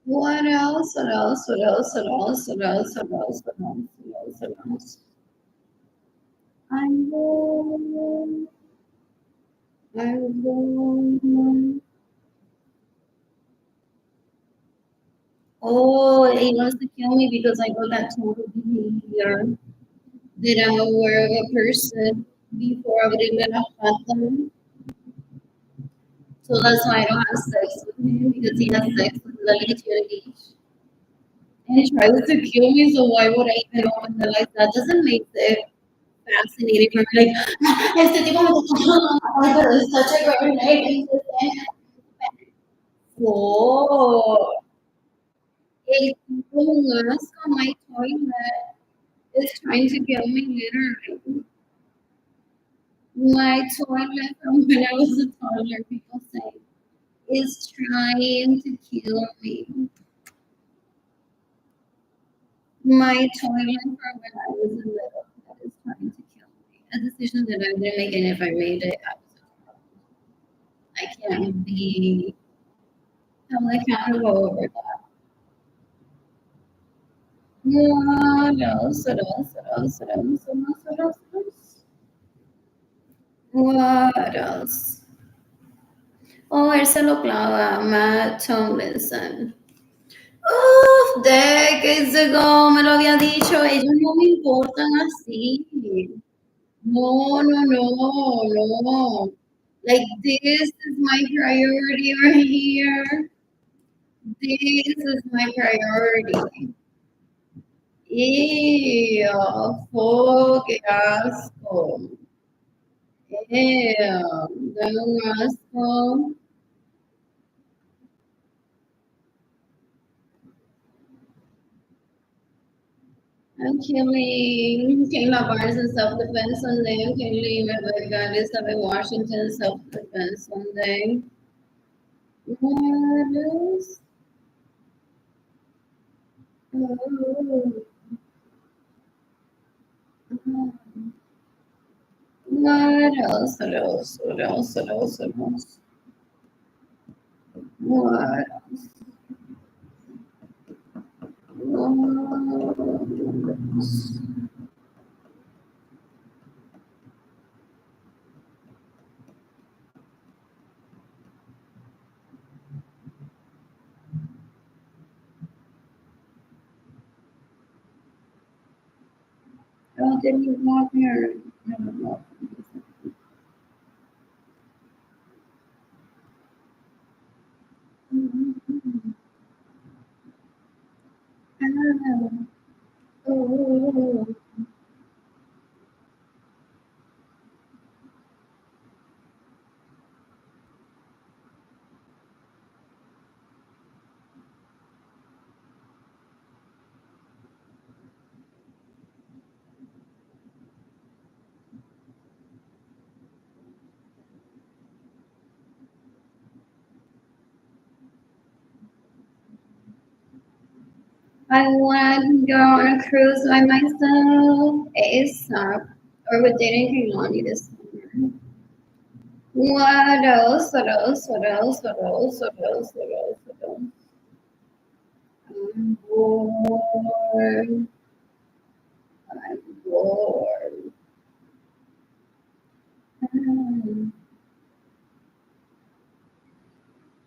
What else? What else? What else? What else? What else? What else? What else? What else? What else? I will. I will. Oh, he wants to kill me because I got that total behavior that I'm aware of a person before I would even have met them. So that's why I don't have sex with him because he has sex with Lily Beach. And he tries to kill me, so why would I even open the lights? That doesn't make it fascinating for me. Like, este tipo me ay, pero it's such a great night. Oh, el tipo con asco on my toilet is trying to kill me literally. My toilet from when I was a toddler, people say, is trying to kill me. My toilet from when I was a little kid is trying to kill me. A decision that I didn't make, and if I made it, I can't be held accountable over that. What else? What else? What else? What else? What else? What else? What else? What else? Oh, él se lo clava, Matt Tomlinson. Uf, decades ago me lo había dicho, ellos no me importan así. No, no, no, no. Like, this is my priority right here. This is my priority. Ew, fuck, qué asco. Ew, dame un asco. I'm killing Labar's in self-defense Sunday. I'm killing Rebecca in Washington self-defense Sunday. What else? Oh, what else? What else? What else? What else? What else? What else? Oh, didn't you want here? I don't know. Oh, I want to go on a cruise by myself ASAP or with dating Kehlani this summer. What else? What else? What else? What else? What else? What else? What else? I'm bored. I'm bored.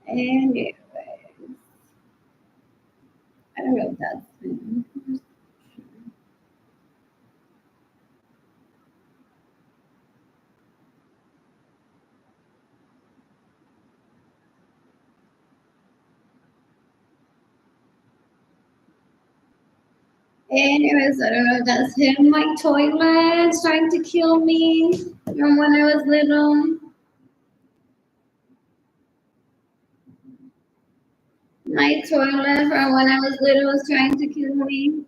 Anyway, I don't know if that's Anyways, I don't know if that's him. My toilet's trying to kill me from when I was little. My toilet from when I was little was trying to kill me.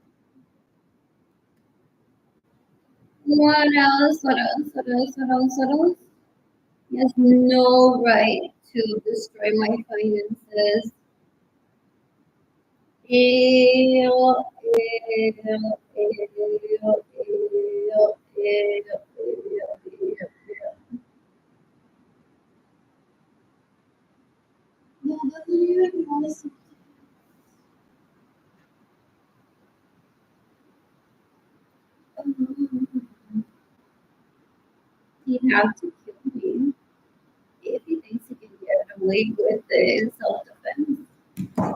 What else? What else? What else? What else? What else? He has no right to destroy my finances. Ew, ew, ew, ew, ew, ew, ew. No, doesn't even know. He'd have to kill me if he thinks he can get away with it in self-defense.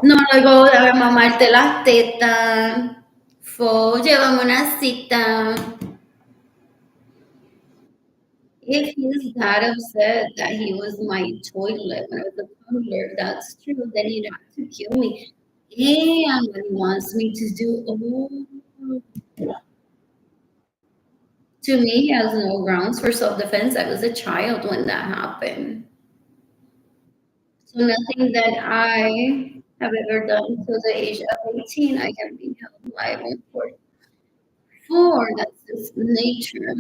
No, luego de mamarte las tetas. Fo, llévame una cita. If he's that upset that he was my toilet when I was a toddler, that's true, then he'd have to kill me. And what he wants me to do, to me, he has no grounds for self-defense. I was a child when that happened. So nothing that I have ever done to the age of 18, I can be held liable for. That's just nature.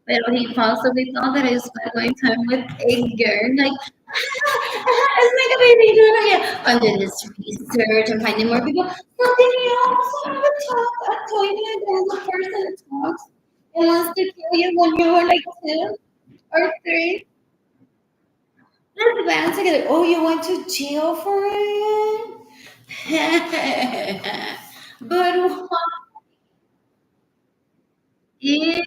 Pero he possibly thought that I spent my time with Edgar. Like, it's like a baby doing it. I'm doing this research. I'm finding more people. Nothing else. I have a talk. A toilet as a person that talks and wants to kill you when you were like 2 or 3. Let's band together. Oh, you went to jail for it? But ew.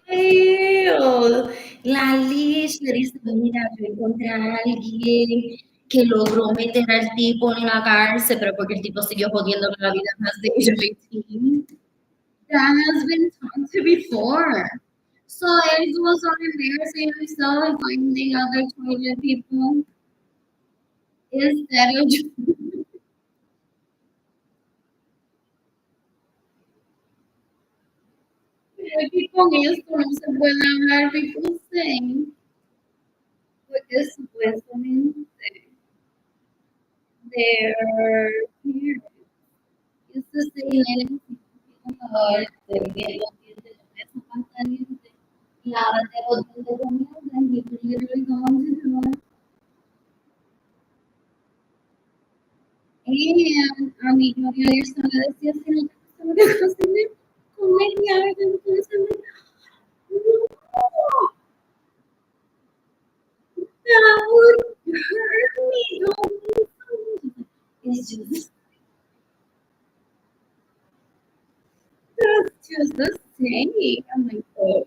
La Liz le dice, mira, yo encontré a alguien que logró meter al tipo en la cárcel, pero porque el tipo siguió jodiendo la vida más de ella 18. That has been talked to before. So it was on embarrassing yourself and finding other toilet people instead of just aquí con esto no se puede hablar, people say, porque supuestamente they're here. It's the same energy. Te viene los dientes de mesa más caliente. Lávate los dientes con mierda y you literally go on to the one. And a mí yo ayer estaba decía si no te gusta lo que cociné, come y haga entonces no, that would hurt me. Don't. It's just that's just the same. I'm like, oh.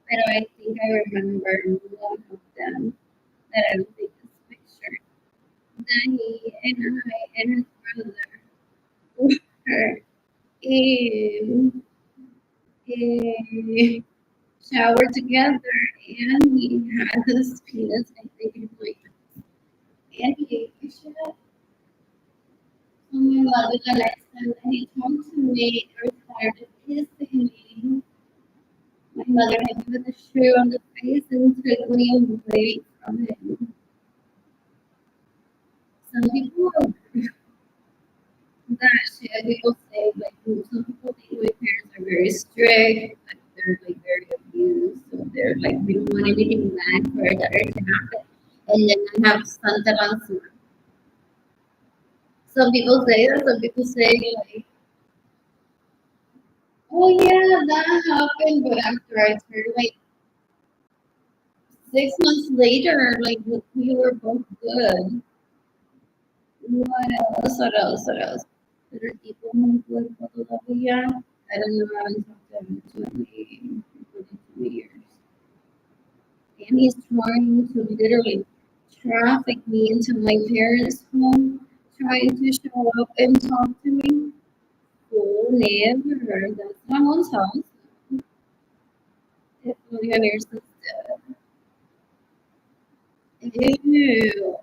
But I think I remember one of them that I don't think this picture. Danny and I and his brother were in a shower together, and he had his penis, I think, in my and he should have told me about it the next time that he talked to me or started kissing me. My mother hit me with a shoe on the face and took me away from him. Some people that shit, people say like some people think my parents are very strict, like they're like very abused, so they're like we don't want anything bad for our daughter to happen. And then I have Santa Lansana. Some people say that, some people say like, oh yeah, that happened, but after I turned like 6 months later, like we were both good. What else? What else? What else? Other people who would todavía. I don't know. I haven't talked to him in 22 years. And he's trying to literally traffic me into my parents' home, trying to show up and talk to me. Oh, never. That's my mom's house. If millionaires is dead. Ew.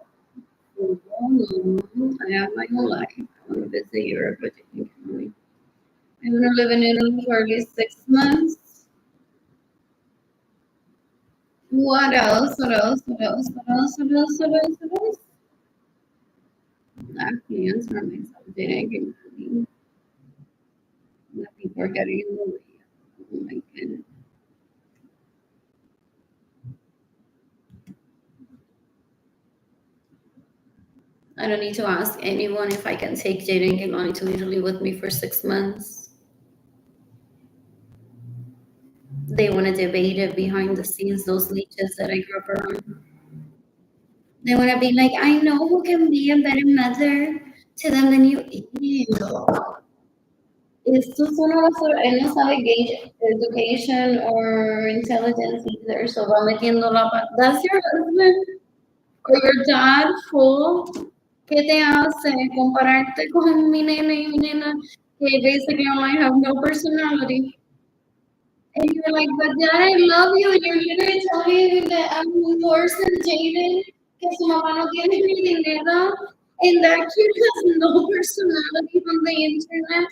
Oh, no. I have my whole life. I want to visit Europe, but you can only I'm gonna live in Italy for at least 6 months. What else? What else? What else? What else? What else? What else? What else? I can't answer myself. Dang, people are getting in the way. Oh my goodness. I don't need to ask anyone if I can take Jada and Gilani to Italy with me for 6 months. They want to debate it behind the scenes, those leeches that I grew up around. They want to be like, I know who can be a better mother to them than you. Ew. Estos son basura. Él no sabe gauge education or intelligence either, so va metiendo la pata. That's your husband or your dad, fool. ¿Qué te hace compararte con mi nena y mi nena que basically might have no personality? And you're like, but dad, I love you. And you're literally telling me that I'm worse than Jaden, que su mamá no tiene ni dinero. And that kid has no personality on the internet.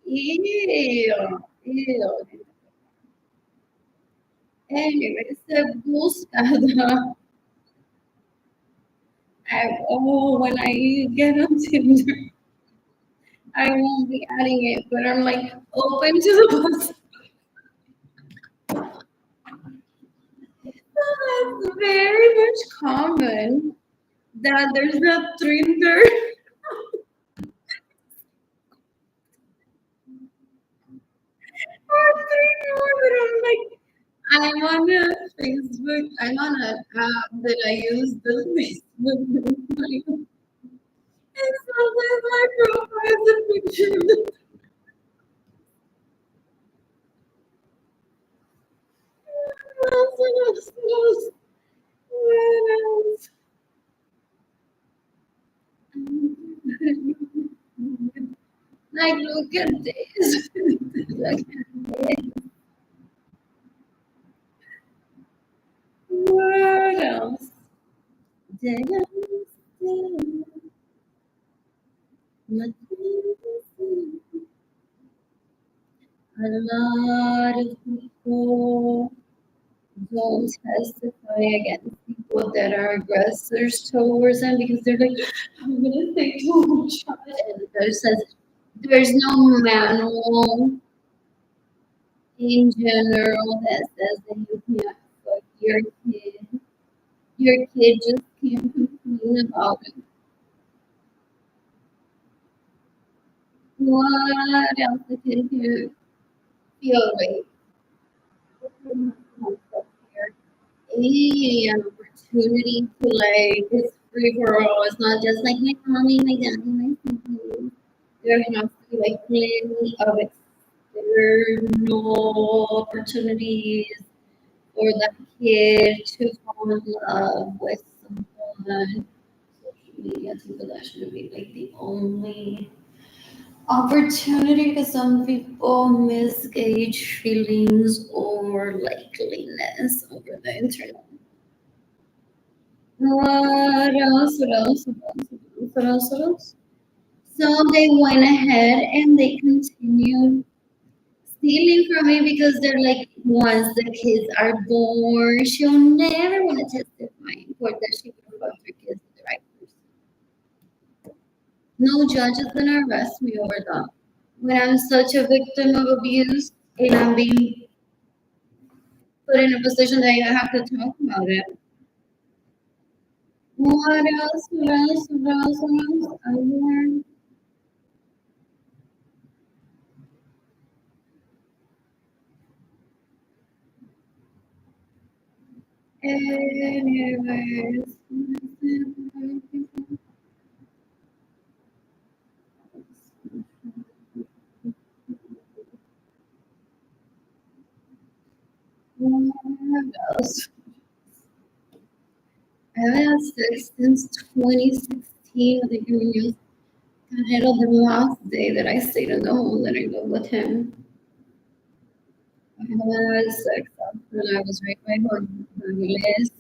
Ew, ew. Anyway, se buscada. When I get on Tinder, I won't be adding it, but I'm like open to the possibility. That's very much common that there's a Tinder or three more, but I'm like, I'm on a Facebook, I'm on an app that I use the Facebook. And sometimes my profile is a picture of the what else? Like, look at this. Look at this. What else? Did I see? A lot of people don't testify against people that are aggressors towards them because they're like, I'm gonna say too much. And there's no manual in general that says that you can't fuck your kid. Your kid just can't complain about it. What else the kid can feel like? An opportunity to like it's free for all. It's not just like my mommy, my daddy, my siblings. There has to be like plenty of external opportunities for that kid to fall in love with someone. Social media, I think that should be like the only opportunity because some people misgauge feelings or likeliness over the internet. What else? What else? What else? What else? What else? So they went ahead and they continued stealing from me because they're like, once the kids are born, she'll never want to testify in court that she would have loved her kids with the right person. No judge is gonna arrest me over that. When I'm such a victim of abuse and I'm being put in a position that I have to talk about it. What else? What else? What else? What else? I learned. Anyways. What else? I've had sex since 2016. I think it was ahead of the last day that I stayed in the home that I lived with him. I haven't had sex after I was raped by Jorgeles.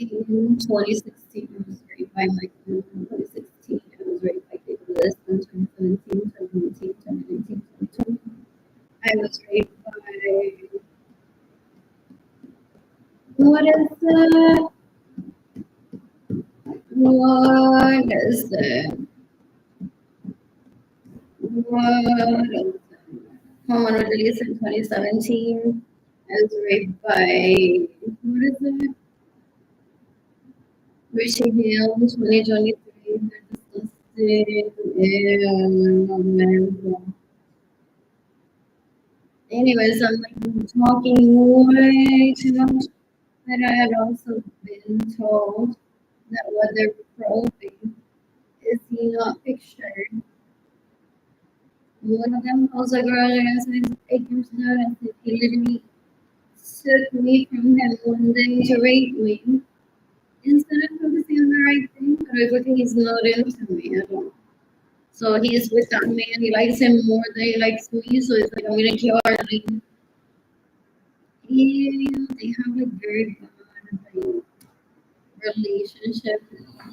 In 2016, I was raped by my friend. In 2016, I was raped by Nicholas. In 2017, 2018, 2019, 2020, I was raped by. What is that? What is it? What is it? Hormone release in 2017. I was raped by. What is it? Richie Hill, 2023. They're disgusting. And, anyways, I'm like talking way too much. But I had also been told that what they're probing is he not pictured. One of them calls a girl and I said, 8 years old, and said he literally took me from him one day to rape me. Instead of focusing on the right thing, but everything he's not into me at all. So he's with that man, he likes him more than he likes me, so it's like I'm gonna kill her. Like, yeah, they have like very bad like, relationship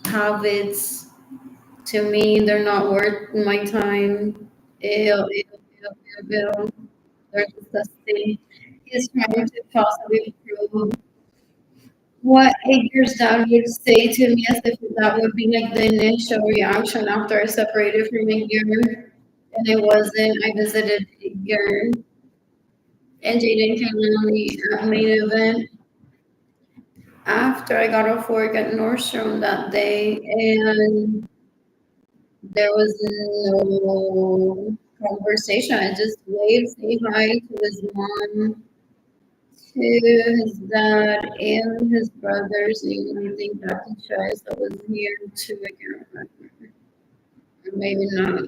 habits. To me, they're not worth my time. Ew, ew, ew, ew, ew. They're disgusting. He's trying to possibly prove what Edgar's dad would say to me as if that would be like the initial reaction after I separated from Edgar. And it wasn't. I visited Edgar and Jaden came in on the main event after I got off work at Nordstrom that day, and there was no conversation. I just waved, say hi to his mom, to his dad, and his brothers, and I think Dr. Choice that was here too. I can't remember. Or maybe not.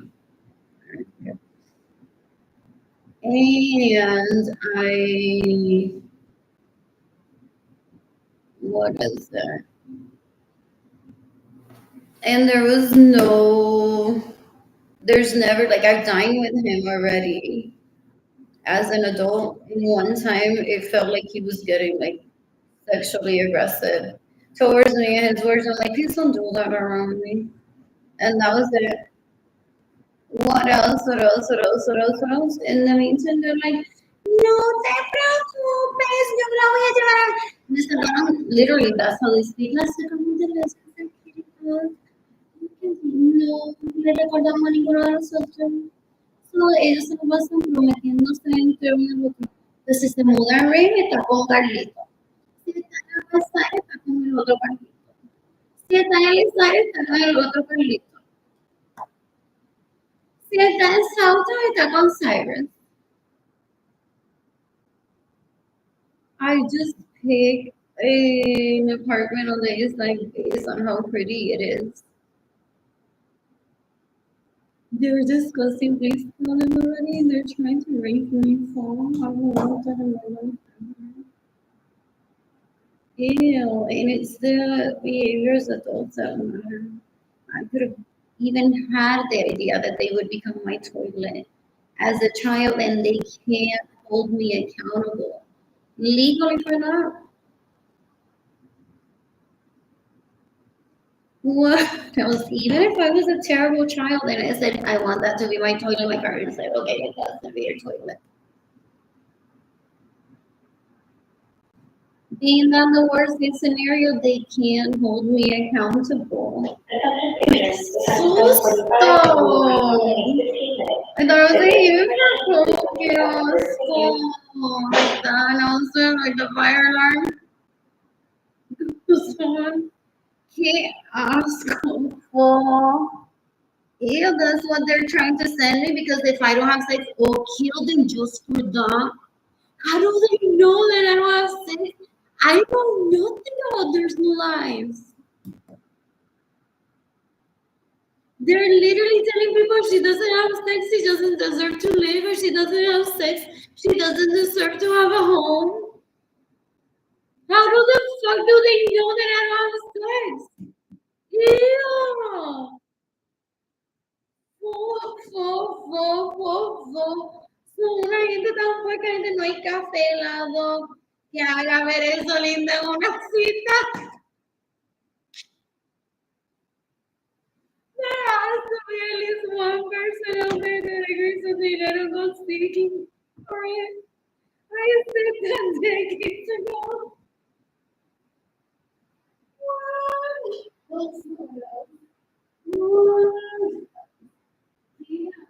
And what is that? And there's never, like, I've dined with him already as an adult. And one time it felt like he was getting, like, sexually aggressive towards me. And his words, I'm like, please don't do that around me. And that was it. What else? What else? What else? What else? What else? In the meantime, they're like, no te preocupes, yo la voy a llevar a... Me sacaron, literally, that's how they speak. La sacamos de las cosas que no le recordamos a ninguno de nosotros. So, ellos se lo pasan prometiéndose entre uno y otro. Entonces, si se muda Rey, está con Carlito. Si está en el Versailles, está con el otro Carlito. Si está en Elizabeth, está con el otro Carlito. Si está en Southtown, está con Cyrus. I just pick an apartment on the east side based on how pretty it is. They're discussing baseball already and they're trying to raise me fall. I don't know what I don't. Ew, and it's the behaviors adults that matter. I could have even had the idea that they would become my toilet as a child and they can't hold me accountable legally for that. What else? Even if I was a terrible child and I said, I want that to be my toilet, my parents said, okay, it has to be your toilet. Being that the worst case scenario, they can't hold me accountable. Susto! I thought it was a huge for like the announcer, like the fire alarm. Someone can't ask for. Ew, that's what they're trying to send me because if I don't have sex, I'll kill them just for that. How do they know that I don't have sex? I know nothing about their lives. They're literally telling people she doesn't have sex, she doesn't deserve to live, or she doesn't have sex, she doesn't deserve to have a home. How the fuck do they know that I don't have sex? Ew. Son una gente tan fuerte que no hay café helado que haga ver eso lindo en una cita. I said that decades ago. What? What's that? What? Yeah,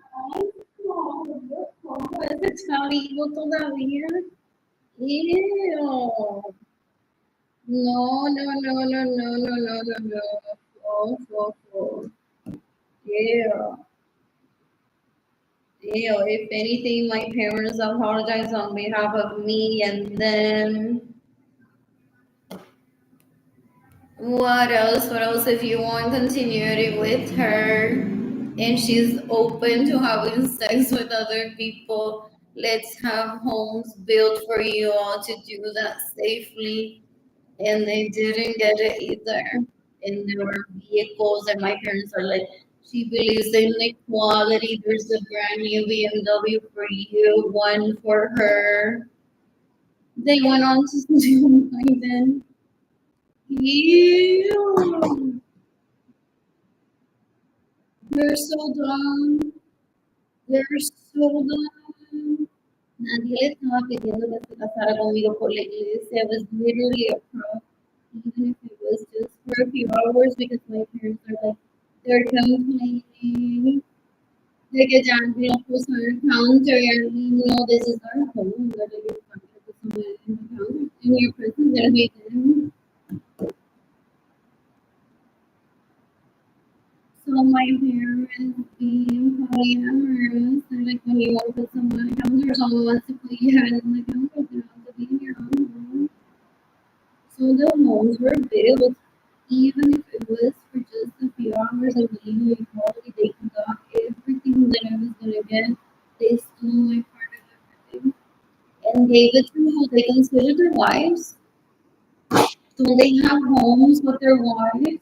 ¿cómo ese chavito todavía? Ew. No, no, no, no, no, no, no, no, no. Oh. Ew. Ew. If anything, my parents apologize on behalf of me and them. What else? What else? If you want continuity with her and she's open to having sex with other people, let's have homes built for you all to do that safely. And they didn't get it either. And there were vehicles, and my parents are like, she believes in equality. There's a brand new BMW for you, one for her. They went on to do Biden. Ew. They're so dumb. They're so dumb. Nadie le estaba pidiendo que se casara conmigo por la iglesia. It was literally a pro, even if it was just for a few hours, because my parents are like, they're complaining. They get down, push on your counter, and this is our home. But if you're talking to someone in the counter, in your presence, they'll hate them. So my parents being polyamorous, and like when you want to put someone on the counter, someone wants to put your head in the counter, you have to be in your own home. So the homes were built, even if it was for just a few hours of legal equality, they got everything that I was gonna get. They stole my part of everything and gave it to who they considered their wives. So they have homes with their wives.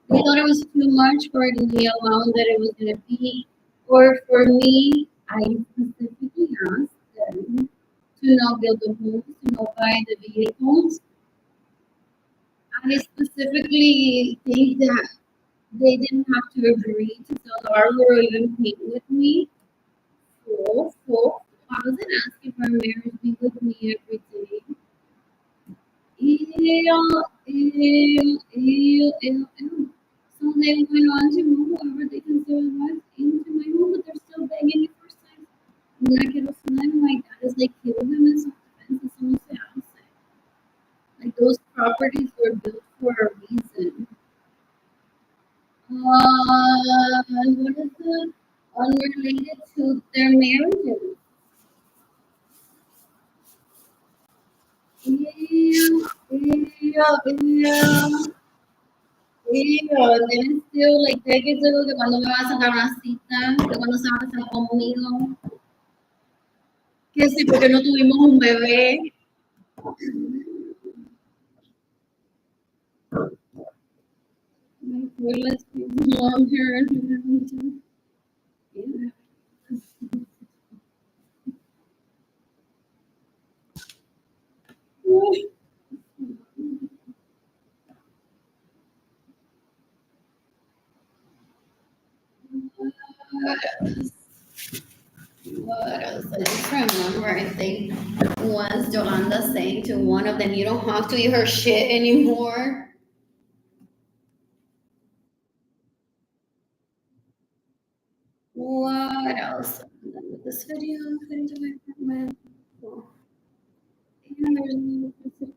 They thought it was too much for the amount that it was gonna be. Or for me, I specifically asked them to not build the homes, to not buy the vehicles. I specifically think that they didn't have to agree to sell our or even pay with me. I wasn't asking for marriage, be with me every day. Ew. So they went on to move whoever they consider wives into my home, but they're still begging me for sex. Una quiero slam, my dad is like, kill them in self-defense, and someone say outside. Like those properties were built for a reason. What is the unrelated to their marriages? Ew. And then still, like, decades ago, que cuando me va a sacar una cita, que cuando se va a casar conmigo, que sí, porque no tuvimos un bebé. Let's long hair. What else? I just remember, I think, once Yolanda saying to one of them, you don't have to eat her shit anymore. What else? I'm done with this video. I'm heading to my apartment. Cool. And there's no